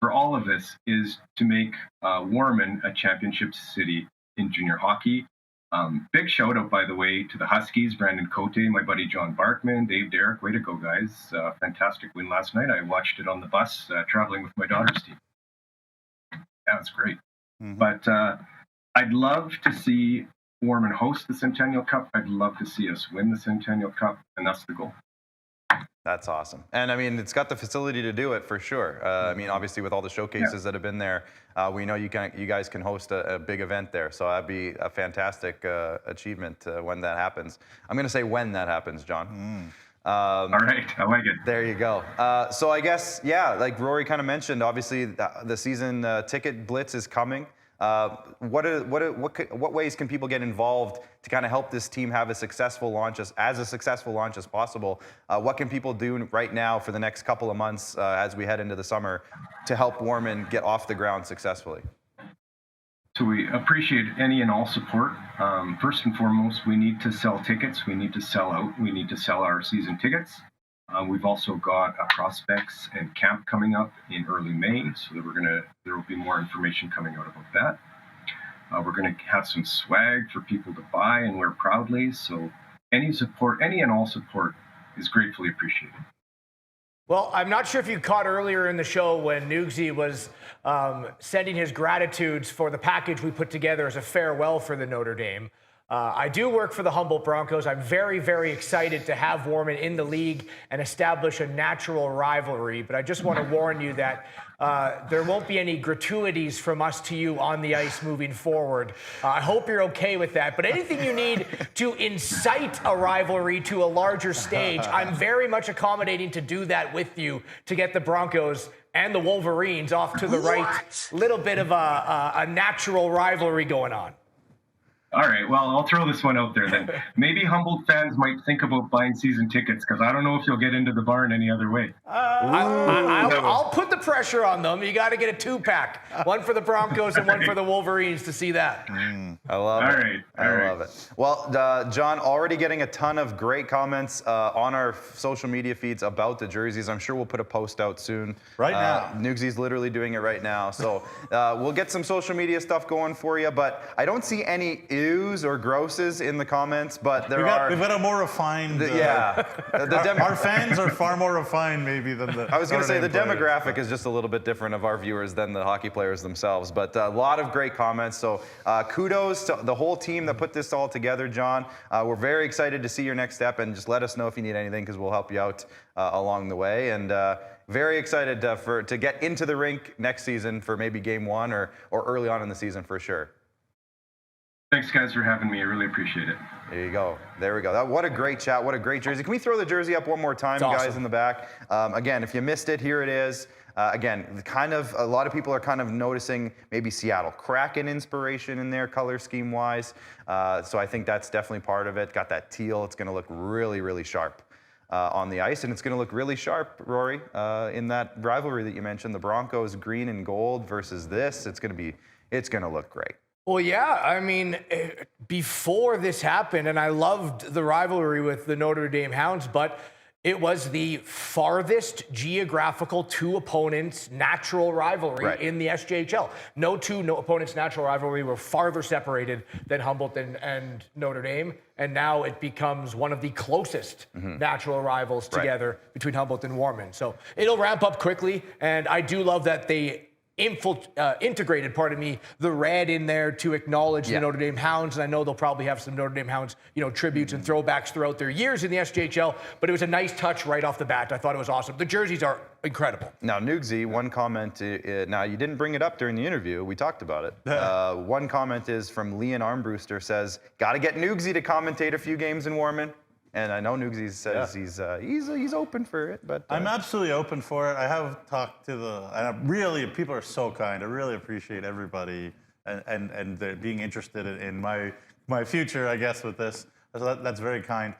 for all of this is to make Warman a championship city in junior hockey. Big shout out, by the way, to the Huskies, Brandon Cote, my buddy John Barkman, Dave Derrick. Way to go, guys. Fantastic win last night. I watched it on the bus traveling with my daughter's team. That was great. Mm-hmm. But I'd love to see Warman host the Centennial Cup. I'd love to see us win the Centennial Cup, and that's the goal. That's awesome. And I mean, it's got the facility to do it for sure. I mean, obviously with all the showcases that have been there, we know you guys can host a big event there. So that'd be a fantastic achievement when that happens. I'm going to say when that happens, John. All right, I like it. There you go. So I guess, like Rory kind of mentioned, obviously the season ticket blitz is coming. What ways can people get involved to kind of help this team have a successful launch as possible? What can people do right now for the next couple of months as we head into the summer to help Warman get off the ground successfully? So we appreciate any and all support. First and foremost, we need to sell tickets. We need to sell out. We need to sell our season tickets. We've also got a prospects and camp coming up in early May, so that there will be more information coming out about that. We're going to have some swag for people to buy and wear proudly. So any and all support is gratefully appreciated. Well, I'm not sure if you caught earlier in the show when Nugsy was sending his gratitudes for the package we put together as a farewell for the Notre Dame. I do work for the Humboldt Broncos. I'm very, very excited to have Warman in the league and establish a natural rivalry. But I just want to warn you that there won't be any gratuities from us to you on the ice moving forward. I hope you're okay with that. But anything you need to incite a rivalry to a larger stage, I'm very much accommodating to do that with you to get the Broncos and the Wolverines off to the right. Little bit of a natural rivalry going on. All right, well, I'll throw this one out there then. Maybe Humboldt fans might think about buying season tickets because I don't know if you'll get into the barn any other way. I'll put the pressure on them. You got to get a 2-pack, one for the Broncos and one for the Wolverines to see that. I love it. All right. Love it. Well, John, already getting a ton of great comments on our social media feeds about the jerseys. I'm sure we'll put a post out soon. Right now. Nugsy's literally doing it right now. So we'll get some social media stuff going for you, but I don't see any ews or grosses in the comments, but we've got a more refined. Our fans are far more refined, maybe, than the. I was going to say the players. demographic is just a little bit different of our viewers than the hockey players themselves, but a lot of great comments. So kudos to the whole team that put this all together, John. We're very excited to see your next step, and just let us know if you need anything because we'll help you out along the way. And very excited to get into the rink next season for maybe game 1 or early on in the season for sure. Thanks, guys, for having me. I really appreciate it. There you go. There we go. What a great chat. What a great jersey. Can we throw the jersey up one more time, guys, in the back? Again, if you missed it, here it is. Again, a lot of people are kind of noticing maybe Seattle Kraken inspiration in there, color scheme-wise. So I think that's definitely part of it. Got that teal. It's going to look really, really sharp on the ice. And it's going to look really sharp, Rory, in that rivalry that you mentioned, the Broncos green and gold versus this. It's going to look great. Well, yeah, I mean, before this happened, and I loved the rivalry with the Notre Dame Hounds, but It was the farthest geographical two opponents' natural rivalry in the SJHL. No opponents' natural rivalry were farther separated than Humboldt and Notre Dame, and now it becomes one of the closest natural rivals together between Humboldt and Warman. So it'll ramp up quickly, and I do love that they integrated, the red in there to acknowledge the Notre Dame Hounds. And I know they'll probably have some Notre Dame Hounds, tributes and throwbacks throughout their years in the SJHL, but it was a nice touch right off the bat. I thought it was awesome. The jerseys are incredible. Now, Nugsy, one comment, now you didn't bring it up during the interview. We talked about it. One comment is from Leon Armbruster, says, got to get Nugsy to commentate a few games in Warman. And I know Nugsy says he's open for it, but I'm absolutely open for it. I have talked to people are so kind. I really appreciate everybody and being interested in my future, I guess, with this. So that's very kind.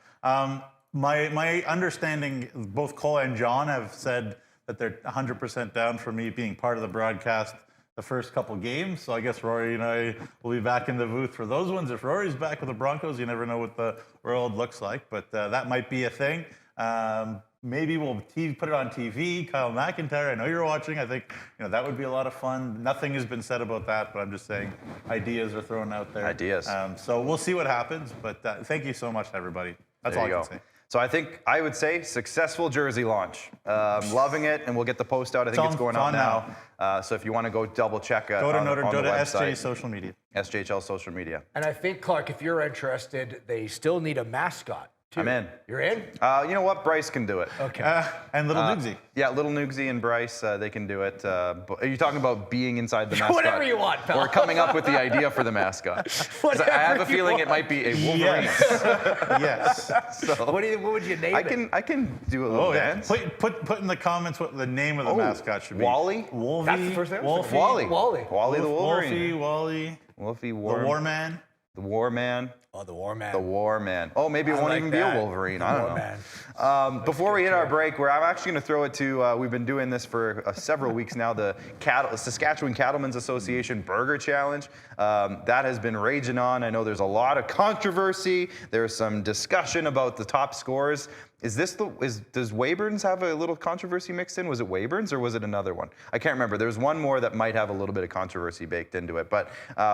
My understanding, both Cole and John have said that they're 100% down for me being part of the broadcast the first couple games. So I guess Rory and I will be back in the booth for those ones. If Rory's back with the Broncos, you never know what the world looks like, but that might be a thing. Maybe we'll put it on TV. Kyle McIntyre, I know you're watching. I think that would be a lot of fun. Nothing has been said about that, but I'm just saying ideas are thrown out there. Ideas. So we'll see what happens, but thank you so much, everybody. That's all I can say. So I would say successful jersey launch. Loving it, and we'll get the post out. I think it's going on now. So if you want to go double check go to website, SJ social media. SJHL social media. And I think, Clark, if you're interested, they still need a mascot. I'm in. You're in? You know what? Bryce can do it. Okay. And Little Nugsy. Yeah, Little Nugsy and Bryce, they can do it. Are you talking about being inside the mascot? Whatever you want, pal. Or coming up with the idea for the mascot? I have a feeling it might be a Wolverine. Yes. So, what would you name it? I can do a little dance. Put in the comments what the name of the mascot should be. Wally? Wolfie. That's the first name? Wolfie. Wally. Wally the Wolverine. Wally. Wolfie The Warman. The Warman. Oh, the Warman. The Warman. Oh, maybe it won't even be a Wolverine. I don't know. Before we hit our break, I'm actually going to throw it to, we've been doing this for several weeks now, the Saskatchewan Cattlemen's Association Burger Challenge. That has been raging on. I know there's a lot of controversy. There's some discussion about the top scores. Does Weyburn's have a little controversy mixed in? Was it Weyburn's or was it another one? I can't remember. There's one more that might have a little bit of controversy baked into it. But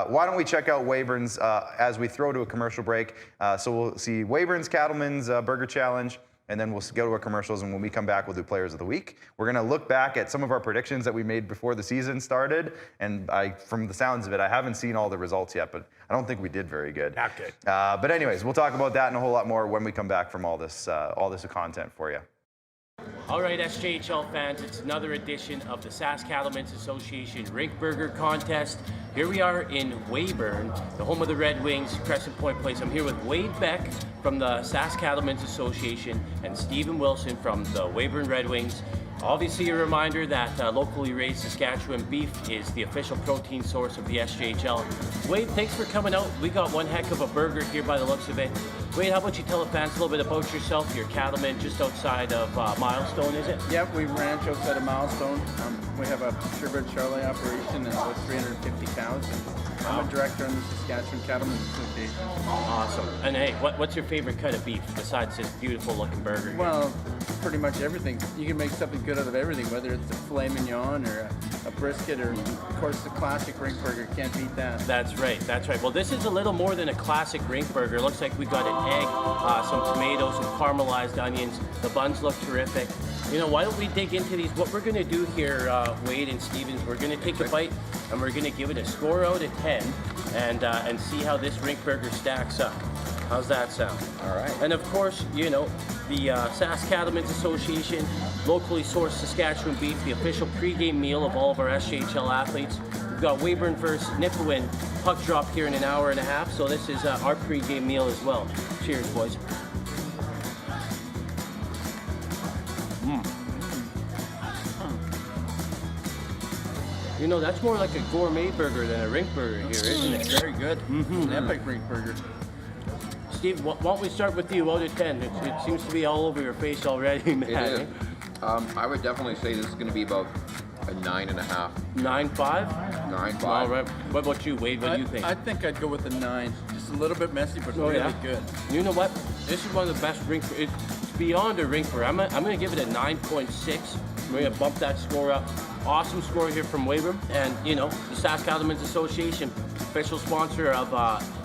why don't we check out Weyburn's as we throw to a commercial break. So we'll see Weyburn's Cattlemen's Burger Challenge, and then we'll go to our commercials, and when we come back, we'll do Players of the Week. We're going to look back at some of our predictions that we made before the season started, and from the sounds of it, I haven't seen all the results yet, but I don't think we did very good. Not good. But anyways, we'll talk about that and a whole lot more when we come back from all this content for you. All right, SJHL fans, it's another edition of the Sask Cattlemen's Association Rink Burger Contest. Here we are in Weyburn, the home of the Red Wings, Crescent Point Place. I'm here with Wade Beck from the Sask Cattlemen's Association and Stephen Wilson from the Weyburn Red Wings. Obviously, a reminder that locally raised Saskatchewan beef is the official protein source of the SJHL. Wade, thanks for coming out. We got one heck of a burger here by the looks of it. Wade, how about you tell the fans a little bit about yourself? You're cattleman just outside of Milestone, is it? Yep, we ranch outside of Milestone. We have a purebred Charolais operation and about 350 cows. I'm a director on the Saskatchewan Cattlemen's Association. Awesome. And hey, what's your favorite cut of beef besides this beautiful looking burger here? Well, pretty much everything. You can make something good out of everything, whether it's a filet mignon or a brisket or, of course, the classic rink burger. Can't beat that. That's right, that's right. Well, this is a little more than a classic rink burger. It looks like we got an egg, some tomatoes, some caramelized onions. The buns look terrific. You know, why don't we dig into these? What we're going to do here, Wade and Stevens, we're going to take a bite and we're going to give it a score out of 10 and see how this rink burger stacks up. How's that sound? All right. And of course, you know, the Sask Cattlemen's Association, locally sourced Saskatchewan beef, the official pregame meal of all of our SJHL athletes. We've got Weyburn versus Nipawin puck drop here in an hour and a half, so this is our pregame meal as well. Cheers, boys. You know, that's more like a gourmet burger than a rink burger here, isn't it? Very good. Mm-hmm. Epic rink burger. Steve, why don't we start with you out of 10? It seems to be all over your face already, man. It is. I would definitely say this is going to be about a 9.5. 9.5? 9.5. All right. What about you, Wade? What do you think? I think I'd go with a 9. Just a little bit messy, but really good. You know what? This is one of the best rink. It's beyond a rink burger. I'm gonna give it a 9.6. We're gonna bump that score up. Awesome score here from Weyburn, and you know, the Sask Cattlemen's Association, official sponsor of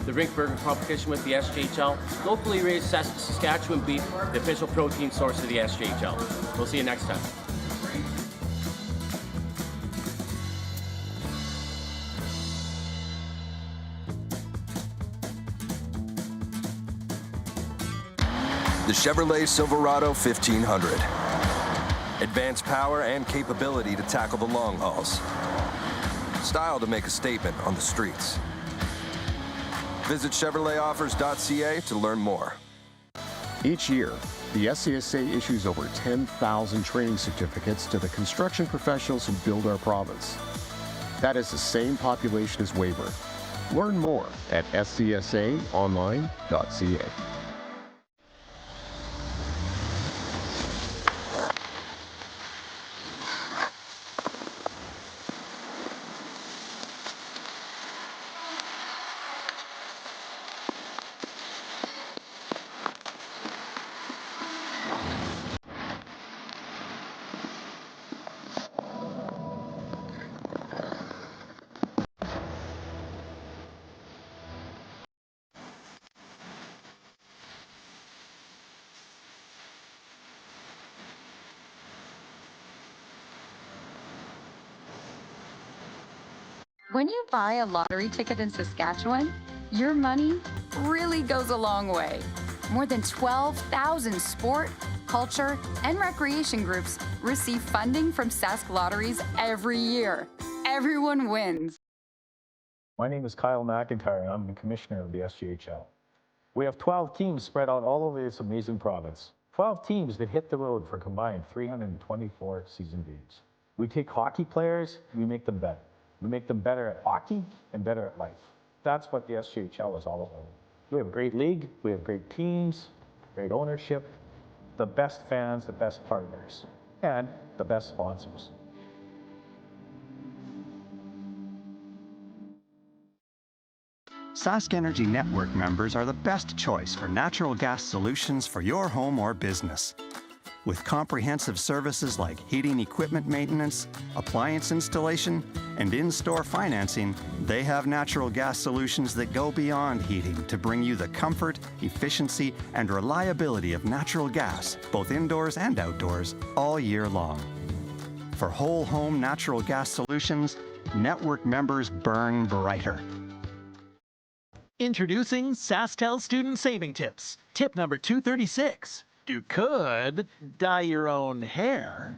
the rink burger competition with the SJHL. Locally raised Saskatchewan beef, the official protein source of the SJHL. We'll see you next time. The Chevrolet Silverado 1500. Advanced power and capability to tackle the long hauls. Style to make a statement on the streets. Visit ChevroletOffers.ca to learn more. Each year, the SCSA issues over 10,000 training certificates to the construction professionals who build our province. That is the same population as Weyburn. Learn more at scsaonline.ca. When you buy a lottery ticket in Saskatchewan, your money really goes a long way. More than 12,000 sport, culture, and recreation groups receive funding from Sask Lotteries every year. Everyone wins. My name is Kyle McIntyre. I'm the commissioner of the SJHL. We have 12 teams spread out all over this amazing province. 12 teams that hit the road for combined 324 season games. We take hockey players, we make them better. We make them better at hockey and better at life. That's what the SJHL is all about. We have a great league, we have great teams, great ownership, the best fans, the best partners, and the best sponsors. Sask Energy Network members are the best choice for natural gas solutions for your home or business. With comprehensive services like heating equipment maintenance, appliance installation, and in-store financing, they have natural gas solutions that go beyond heating to bring you the comfort, efficiency, and reliability of natural gas, both indoors and outdoors, all year long. For whole home natural gas solutions, network members burn brighter. Introducing SaskTel Student Saving Tips. Tip number 236. You could dye your own hair.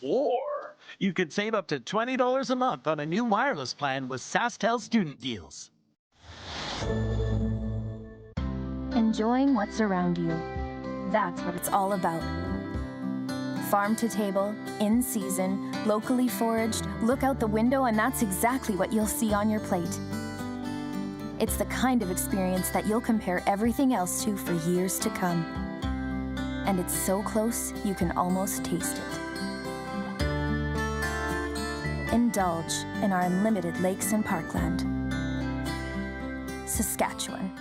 Or you could save up to $20 a month on a new wireless plan with SaskTel Student Deals. Enjoying what's around you. That's what it's all about. Farm to table, in season, locally foraged, look out the window and that's exactly what you'll see on your plate. It's the kind of experience that you'll compare everything else to for years to come. And it's so close, you can almost taste it. Indulge in our unlimited lakes and parkland. Saskatchewan.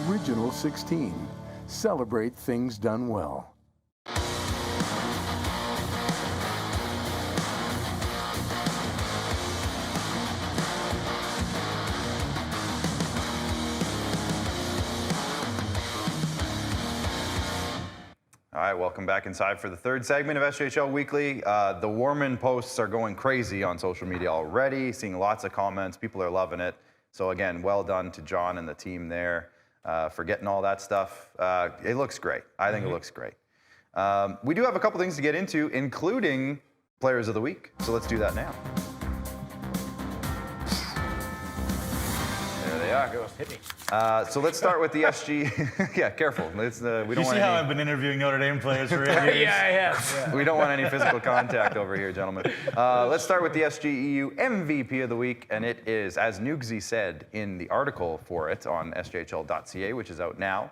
Original 16. Celebrate things done well. All right, welcome back inside for the third segment of SJHL Weekly. The Warman posts are going crazy on social media already, seeing lots of comments. People are loving it. So again, well done to John and the team there for getting all that stuff. It looks great. I think it looks great. We do have a couple things to get into, including Players of the Week. So let's do that now. There they they are. Hit me. So let's start with the SG. Yeah, careful. We don't You want see how any... I've been interviewing Notre Dame players for 8 years? Yeah, I have. Yeah. We don't want any physical contact over here, gentlemen. Let's start with the SGEU MVP of the week, and it is, as Nugsy said in the article for it on sjhl.ca, which is out now,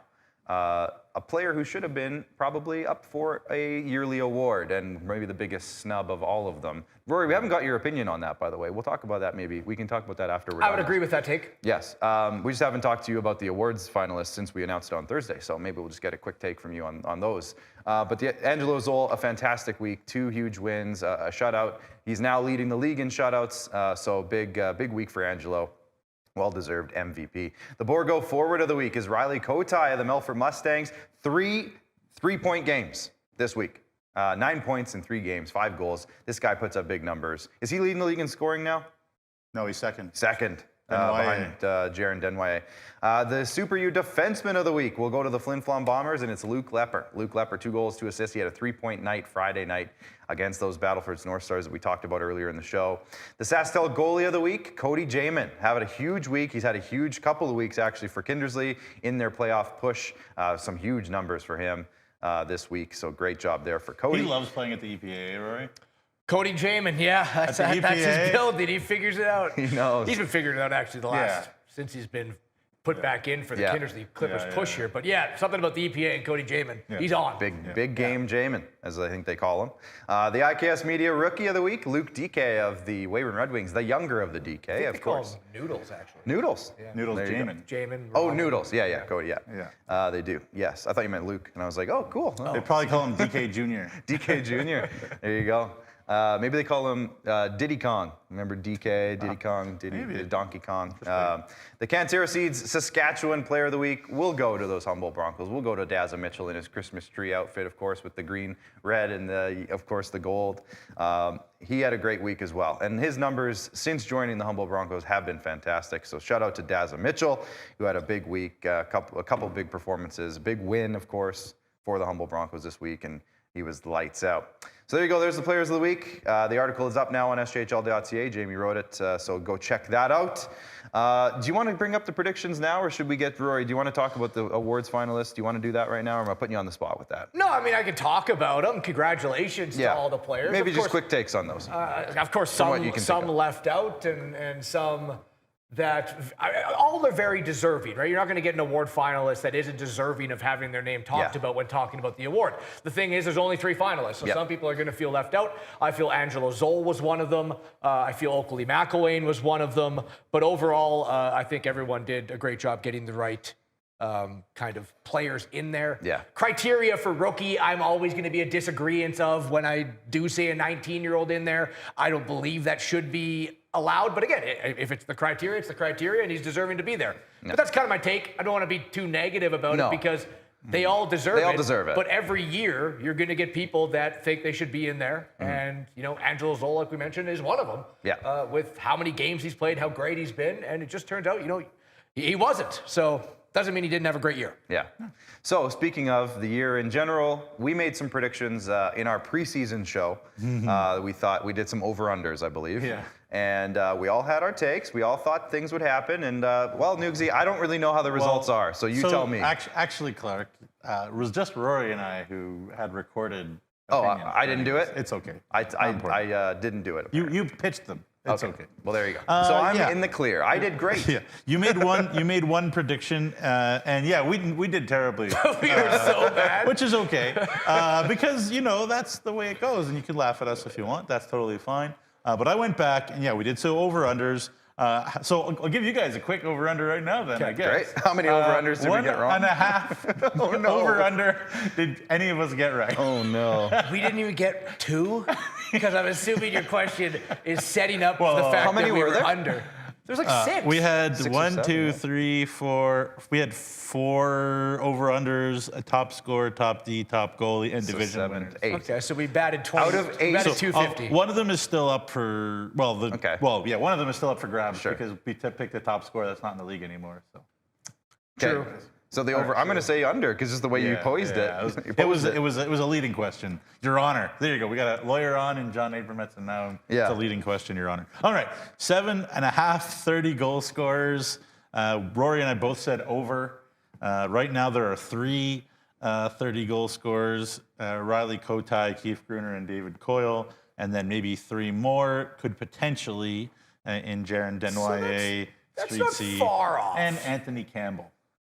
a player who should have been probably up for a yearly award, and maybe the biggest snub of all of them. Rory, we haven't got your opinion on that, by the way. We'll talk about that maybe. We can talk about that after we're done. I would agree with that take. Yes. We just haven't talked to you about the awards finalists since we announced it on Thursday, so maybe we'll just get a quick take from you on those. But Angelo Zoll, a fantastic week, 2 huge wins, a shutout. He's now leading the league in shutouts, so big week for Angelo. Well-deserved MVP. The Borgo forward of the week is Riley Kotai of the Melfort Mustangs. 3 three-point games this week. 9 points in 3 games, 5 goals. This guy puts up big numbers. Is he leading the league in scoring now? No, he's second. Second. Behind Jaron Denway. The Super U defenseman of the week will go to the Flin Flon Bombers, and it's Luke Lepper. Luke Lepper, 2 goals, 2 assists. He had a 3-point night Friday night against those Battlefords North Stars that we talked about earlier in the show. The Sastel goalie of the week, Cody Jamin, having a huge week. He's had a huge couple of weeks, actually, for Kindersley in their playoff push. Some huge numbers for him this week, so great job there for Cody. He loves playing at the EPA, Rory. Cody Jamin, yeah, that's his build, and he figures it out. He knows. He's been figuring it out, actually, the last, since he's been put back in for the Kindersley Clippers push here. But yeah, something about the EPA and Cody Jamin. He's on. Big game Jamin, as I think they call him. The IKS Media Rookie of the Week, Luke DK of the Weyburn Red Wings, the younger of the DK, of course. Call him Noodles, actually. Noodles. Yeah. Noodles Jamin. Jamin. Oh, Noodles. Yeah, Cody, yeah. They do. Yes. I thought you meant Luke, and I was like, oh, cool. Oh. They probably call him DK Jr. DK Jr. There you go. Maybe they call him Diddy Kong. Remember DK, Diddy Kong, Donkey Kong. The Cantera Seeds Saskatchewan Player of the Week will go to those Humboldt Broncos. We'll go to Daza Mitchell in his Christmas tree outfit, of course, with the green, red, and of course the gold. He had a great week as well. And his numbers since joining the Humboldt Broncos have been fantastic. So shout out to Daza Mitchell, who had a big week, a couple big performances, a big win, of course, for the Humboldt Broncos this week, and he was lights out. So there you go. There's the Players of the Week. The article is up now on sjhl.ca. Jamie wrote it, so go check that out. Do you want to bring up the predictions now, or should we get Rory? Do you want to talk about the awards finalists? Do you want to do that right now, or am I putting you on the spot with that? No, I mean, I can talk about them. Congratulations to all the players. Maybe just quick takes on those. Of course, some left out and some that all are very deserving, right? You're not going to get an award finalist that isn't deserving of having their name talked about when talking about the award. The thing is, there's only 3 finalists, so some people are going to feel left out. I feel Angelo Zoll was one of them. I feel Oakley McElwain was one of them. But overall, I think everyone did a great job getting the right kind of players in there. Yeah. Criteria for rookie, I'm always going to be a disagreeant of when I do say a 19-year-old in there. I don't believe that should be allowed. But again, if it's the criteria, it's the criteria, and he's deserving to be there. No. But that's kind of my take. I don't want to be too negative about it because they all deserve it. But every year, you're going to get people that think they should be in there. And, you know, Angelo Zoll, like we mentioned, is one of them. Yeah. With how many games he's played, how great he's been. And it just turns out, you know, he wasn't. So doesn't mean he didn't have a great year. Yeah. So speaking of the year in general, we made some predictions in our preseason show. We did some over-unders, I believe. Yeah. And we all had our takes. We all thought things would happen. And, well, Nugsy, I don't really know how the results are, so you tell me. Actually, Clark, it was just Rory and I who had recorded opinions. I didn't do it? It's okay. I didn't do it. You pitched them. It's okay. Well, there you go. So I'm in the clear. I did great. Yeah. You made one prediction, and yeah, we did terribly. We were so bad. Which is okay, because you know that's the way it goes, and you can laugh at us if you want. That's totally fine. But I went back, and yeah, we did so over-unders. So I'll give you guys a quick over-under right now then, I guess. Great. How many over-unders did we get wrong? 1.5 Oh, no. over-under did any of us get right. Oh, no. We didn't even get 2? Because I'm assuming your question is setting up the fact how many that we were were there? under. There's like 6. We had 6 or 1, 7, 2, 3, 4. We had 4 over-unders, a top scorer, top D, top goalie, and division 7 winners. to 8. Okay, so we batted 20. Out of 8. We batted So, 250. one of them is still up for one of them is still up for grabs because we picked the top scorer that's not in the league anymore. So True. So the over, I'm going to say under because it's the way you posed it. It was a leading question, Your Honor. There you go. We got a lawyer on and John Abrametz, and now it's a leading question, Your Honor. All right, 7.5 30 goal scorers. Rory and I both said over. Right now there are 3 30-goal scorers, Riley Kotai, Keith Gruner, and David Coyle, and then maybe 3 more could potentially in Jaron Desnoyers, That's not Streetsy, far off. and Anthony Campbell.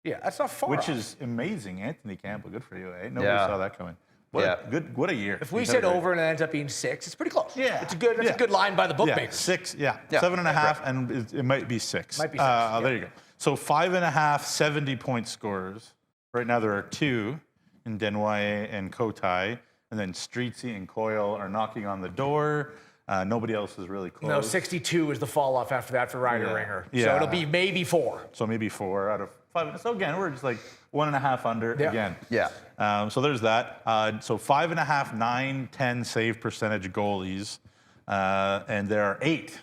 Yeah, that's not far Which off. is amazing. Anthony Campbell, good for you, eh? Nobody saw that coming. What a year. If we He's said had a great- over and it ends up being 6, it's pretty close. Yeah. It's a good line by the bookmakers. 6, 7.5, and it might be 6. Might be 6, There you go. So 5.5 70-point scorers. Right now there are 2 in Desnoyers and Kotai, and then Streetsy and Coyle are knocking on the door. Nobody else is really close. No, 62 is the fall off after that for Ryder Ringer. So Yeah. it'll be maybe 4. So maybe 4 out of 5. So again, we're just like 1.5 under again. Yeah. So there's that. So 5.5, 9, 10 save percentage goalies, and there are 8.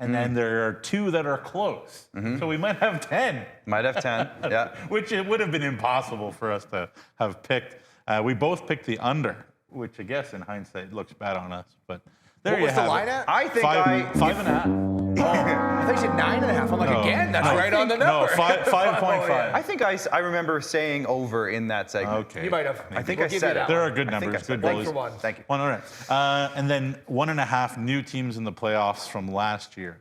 And then there are 2 that are close. So we might have 10. Might have 10, yeah. Which it would have been impossible for us to have picked. We both picked the under, which I guess in hindsight looks bad on us. But there What you was the have line it. at? I think 5.5. I think you said 9.5. I'm like, No. again, that's No. right on the No, number. 5.5. I think I remember saying over in that segment. Okay. You might have. I think We'll I give you said that it. There one. are good I think numbers, I said good it. goalies. for one. Thank you. All right. And then 1.5 new teams in the playoffs from last year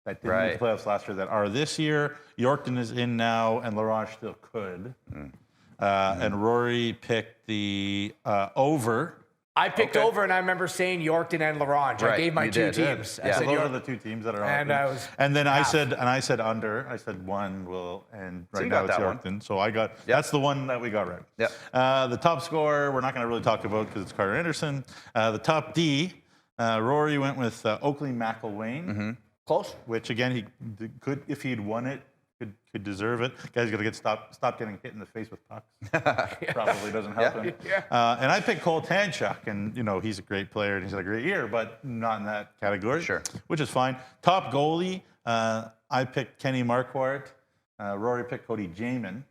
that didn't make the playoffs last year that are this year. Yorkton is in now, and Laurent still could. And Rory picked the over. I picked over, and I remember saying Yorkton and Larange. I gave my 2 teams. I Yeah, said those York- are the 2 teams that are on. And I was And then half. I said under. I said 1 will, and So right you now got it's that one. Yorkton. So I got that's the one that we got right. Yep. The top scorer we're not going to really talk about because it's Carter Anderson. The top D, Rory went with Oakley McIlwain. Close. Which again he could, if he'd won it, could deserve it. Guy's got to stop getting hit in the face with pucks. Probably doesn't help him. And I picked Cole Tanchuk, and he's a great player and he's had a great year, but not in that category. Sure. Which is fine. Top goalie, I picked Kenny Marquardt. Rory picked Cody Jamin,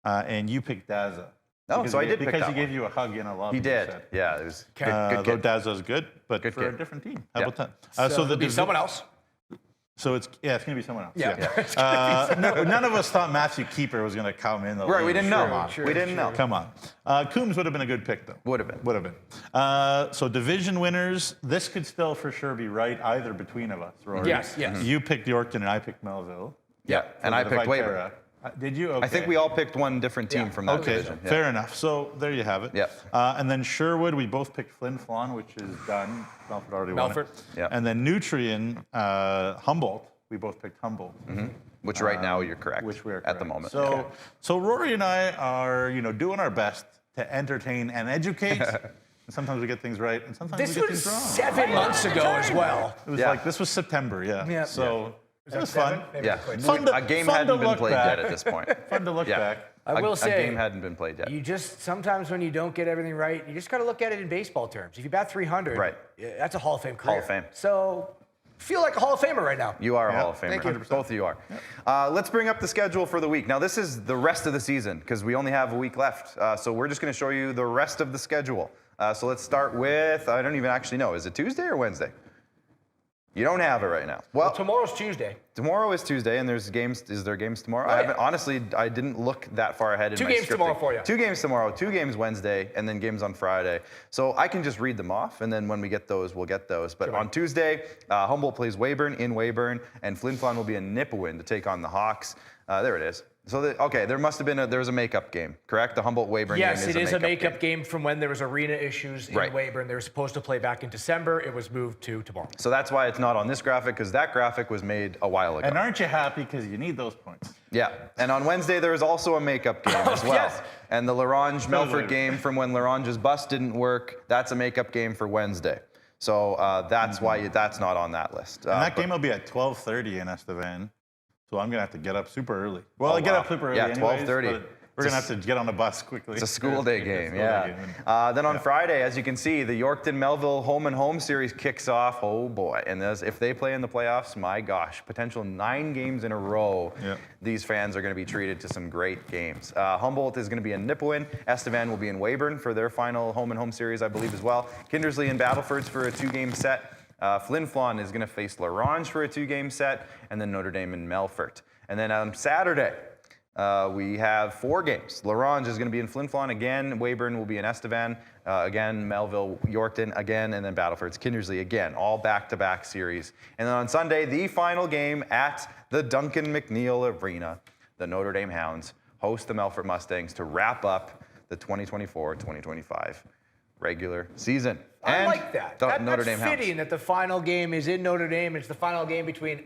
and you picked Daza. Oh, so I did pick because that he gave one. you a hug in a lobby. He did. Yeah, it was good. Good Though kid. Daza's good, but Good for a kid. different team. How Yeah. about that? So it'll be someone else. So it's going to be someone else. Yeah. None of us thought Matthew Keeper was going to come in. Right, we didn't know. Sure. We didn't know. Come on. Coombs would have been a good pick, though. Would have been. Would have been. So division winners, this could still for sure be right either between of us, Rory. Yes, yes. You picked Yorkton and I picked Melville. Yeah, and I For picked the Weyburn. Viterra. Did you? Okay. I think we all picked one different team from that Okay, division. Yeah. fair enough. So there you have it. Yeah. And then Sherwood, we both picked Flint Flon, which is done. Melford already won Melford. it. Yeah. And then Nutrien, Humboldt, we both picked Humboldt. Which right now you're correct. Which we are at the correct. moment. So Rory and I are, doing our best to entertain and educate. And sometimes we get things right, and sometimes This we get was things wrong. 7 months ago as well. It was like this was September, yeah. So it was fun. Yeah. Fun to- A game fun to hadn't been look played back. yet at this point. Fun to look back. I will say, a game hadn't been played yet. You just sometimes when you don't get everything right, you just got to look at it in baseball terms. If you bat 300, Right. that's a Hall of Fame career. Hall of Fame. So feel like a Hall of Famer right now. You are a Hall of Famer. Thank you. 100%. Both of you are. Let's bring up the schedule for the week. Now, this is the rest of the season because we only have a week left. So we're just going to show you the rest of the schedule. So let's start with, I don't even actually know. Is it Tuesday or Wednesday? You don't have it right now. Well, tomorrow's Tuesday. Tomorrow is Tuesday, and there's games. Is there games tomorrow? Oh, I haven't, honestly, I didn't look that far ahead in my 2 games scripting. tomorrow for you. 2 games tomorrow, 2 games Wednesday, and then games on Friday. So I can just read them off, and then when we get those, we'll get those. But on Tuesday, Humboldt plays Weyburn in Weyburn, and Flin Flon will be in Nipawin to take on the Hawks. There it is. So, there must have been there was a makeup game, correct? The Humboldt-Weyburn game Yes, is it is a makeup game. game from when there was arena issues in Right. Weyburn. They were supposed to play back in December. It was moved to tomorrow. So that's why it's not on this graphic, because that graphic was made a while ago. And aren't you happy because you need those points? Yeah, and on Wednesday there is also a makeup game as well. Yes. And the Larange-Melford game from when Larange's bus didn't work, that's a makeup game for Wednesday. So that's why that's not on that list. And that game will be at 12:30 in Estevan. So I'm going to have to get up super early. Well, I get up super early Yeah, anyways, 12:30. but we're going to have to get on a bus quickly. It's a school day game, School yeah. day game. Then on Friday, as you can see, the Yorkton-Melville home and home series kicks off. Oh boy! And if they play in the playoffs, my gosh, potential 9 games in a row. Yeah. These fans are going to be treated to some great games. Humboldt is going to be in Nipawin. Estevan will be in Weyburn for their final home and home series, I believe, as well. Kindersley and Battlefords for a 2-game set. Flin Flon is going to face Larange for a 2-game set, and then Notre Dame and Melfort. And then on Saturday, we have 4 games. L'Orange is going to be in Flint, Flon again. Weyburn will be in Estevan again. Melville, Yorkton again. And then Battlefords, Kindersley again. All back-to-back series. And then on Sunday, the final game at the Duncan McNeil Arena. The Notre Dame Hounds host the Melfort Mustangs to wrap up the 2024-2025 regular season. I like that. Notre Dame That's fitting that the final game is in Notre Dame. It's the final game between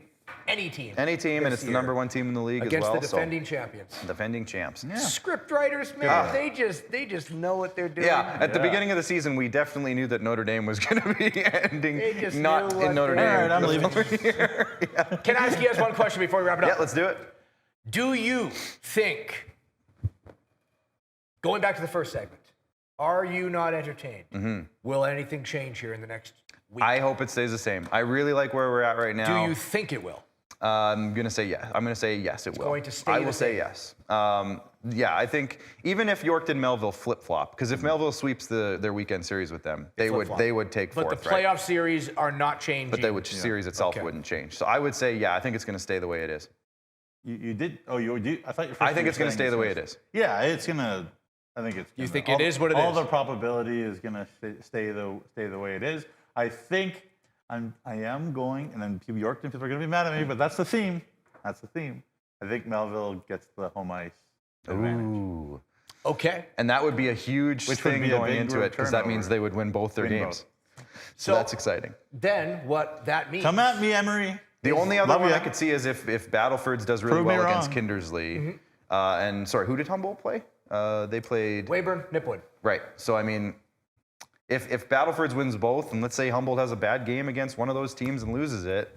any team. Any team, and it's the #1 team in the league as well. Against the defending champions. Defending champs. Yeah. Script writers, man, they just know what they're doing. Yeah, at the beginning of the season, we definitely knew that Notre Dame was going to be ending not in Notre Dame. All right, I'm leaving. Can I ask you guys one question before we wrap it up? Yeah, let's do it. Do you think, going back to the first segment, are you not entertained? Mm-hmm. Will anything change here in the next week? I hope it stays the same. I really like where we're at right now. Do you think it will? I'm going to say yes. I'm going to say yes, it will. Going to stay I the will say same. yes. Yeah, I think even if Yorkton and Melville flip-flop, because if Melville sweeps their weekend series with them, they would take but fourth, the playoff series are not changing. But the series itself wouldn't change. So I would say, yeah, I think it's going to stay the way it is. You did? Oh, you did? I thought you. I think it's going to stay the way it is. Yeah, it's going to. I think it's. You think it is what it all is? All the probability is going to stay the way it is. I think I am going, and then Yorkton people are going to be mad at me, but that's the theme. That's the theme. I think Melville gets the home ice advantage. Ooh. Okay. And that would be a huge thing going into it, because that means they would win both their games. So that's exciting. Then what that means. Come at me, Emery. The only other one I could see is if Battlefords does really well against wrong. Kindersley. And sorry, who did Humboldt play? They played Weyburn, Nipwood. Right. So I mean, if Battlefords wins both, and let's say Humboldt has a bad game against one of those teams and loses it,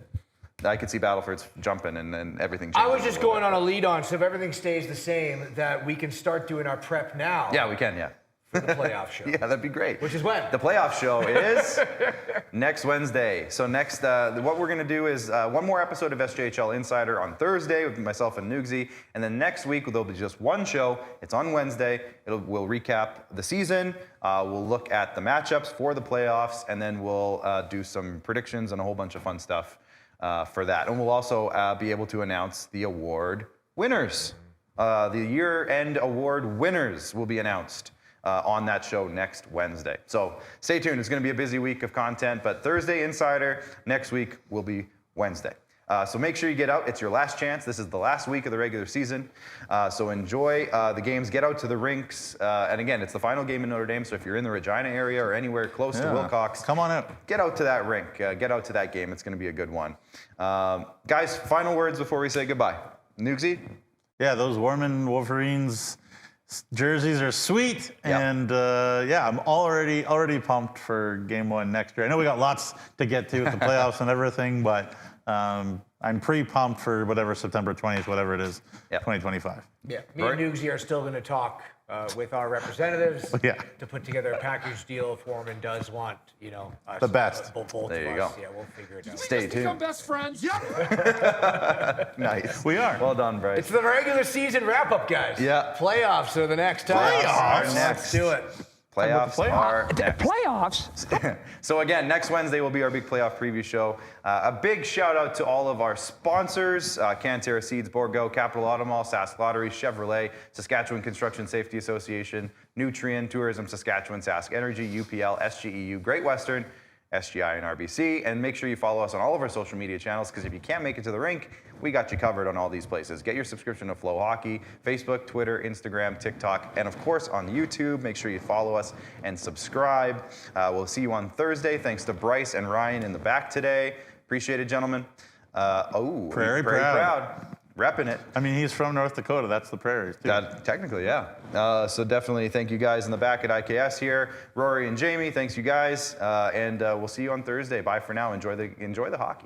I could see Battlefords jumping and then everything changes. I was just going on a lead on, so if everything stays the same, that we can start doing our prep now. Yeah, we can, yeah. For the playoff show. Yeah, that'd be great. Which is when? The playoff show is next Wednesday. So next, what we're going to do is one more episode of SJHL Insider on Thursday with myself and Nugsy. And then next week, there'll be just one show. It's on Wednesday. We'll recap the season. We'll look at the matchups for the playoffs. And then we'll do some predictions and a whole bunch of fun stuff for that. And we'll also be able to announce the award winners. The year-end award winners will be announced on that show next Wednesday. So stay tuned. It's going to be a busy week of content, but Thursday Insider, next week will be Wednesday. So make sure you get out. It's your last chance. This is the last week of the regular season. So enjoy the games. Get out to the rinks. And again, it's the final game in Notre Dame. So if you're in the Regina area or anywhere close to Wilcox, come on out. Get out to that rink. Get out to that game. It's going to be a good one. Guys, final words before we say goodbye. Nugsy? Yeah, those Warman Wolverines jerseys are sweet, and I'm already pumped for Game 1 next year. I know we got lots to get to with the playoffs and everything, but I'm pretty pumped for whatever September 20th, whatever it is, 2025. Yeah, me and Nugsy are still going to talk with our representatives to put together a package deal if Warman does want, us, the best. Both there you of go. us. Yeah, we'll figure it out. Stay tuned. Become best friends. Yep. Nice. We are. Well done, Bryce. It's the regular season wrap-up, guys. Yeah. Playoffs are the next time. Playoffs are next. Let's do it. Playoffs are next. Playoffs. So again, next Wednesday will be our big playoff preview show. A big shout out to all of our sponsors, Canterra Seeds, Borgo, Capital Automall, Sask Lottery, Chevrolet, Saskatchewan Construction Safety Association, Nutrien, Tourism Saskatchewan, Sask Energy, UPL, SGEU, Great Western, SGI, and RBC. And make sure you follow us on all of our social media channels, because if you can't make it to the rink, we got you covered on all these places. Get your subscription to Flow Hockey, Facebook, Twitter, Instagram, TikTok, and of course on YouTube. Make sure you follow us and subscribe. We'll see you on Thursday. Thanks to Bryce and Ryan in the back today. Appreciate it, gentlemen. Prairie proud. Repping it. I mean, he's from North Dakota. That's the prairies, too. Technically, yeah. So definitely thank you guys in the back at IKS here. Rory and Jamie, thanks you guys. And we'll see you on Thursday. Bye for now. Enjoy the hockey.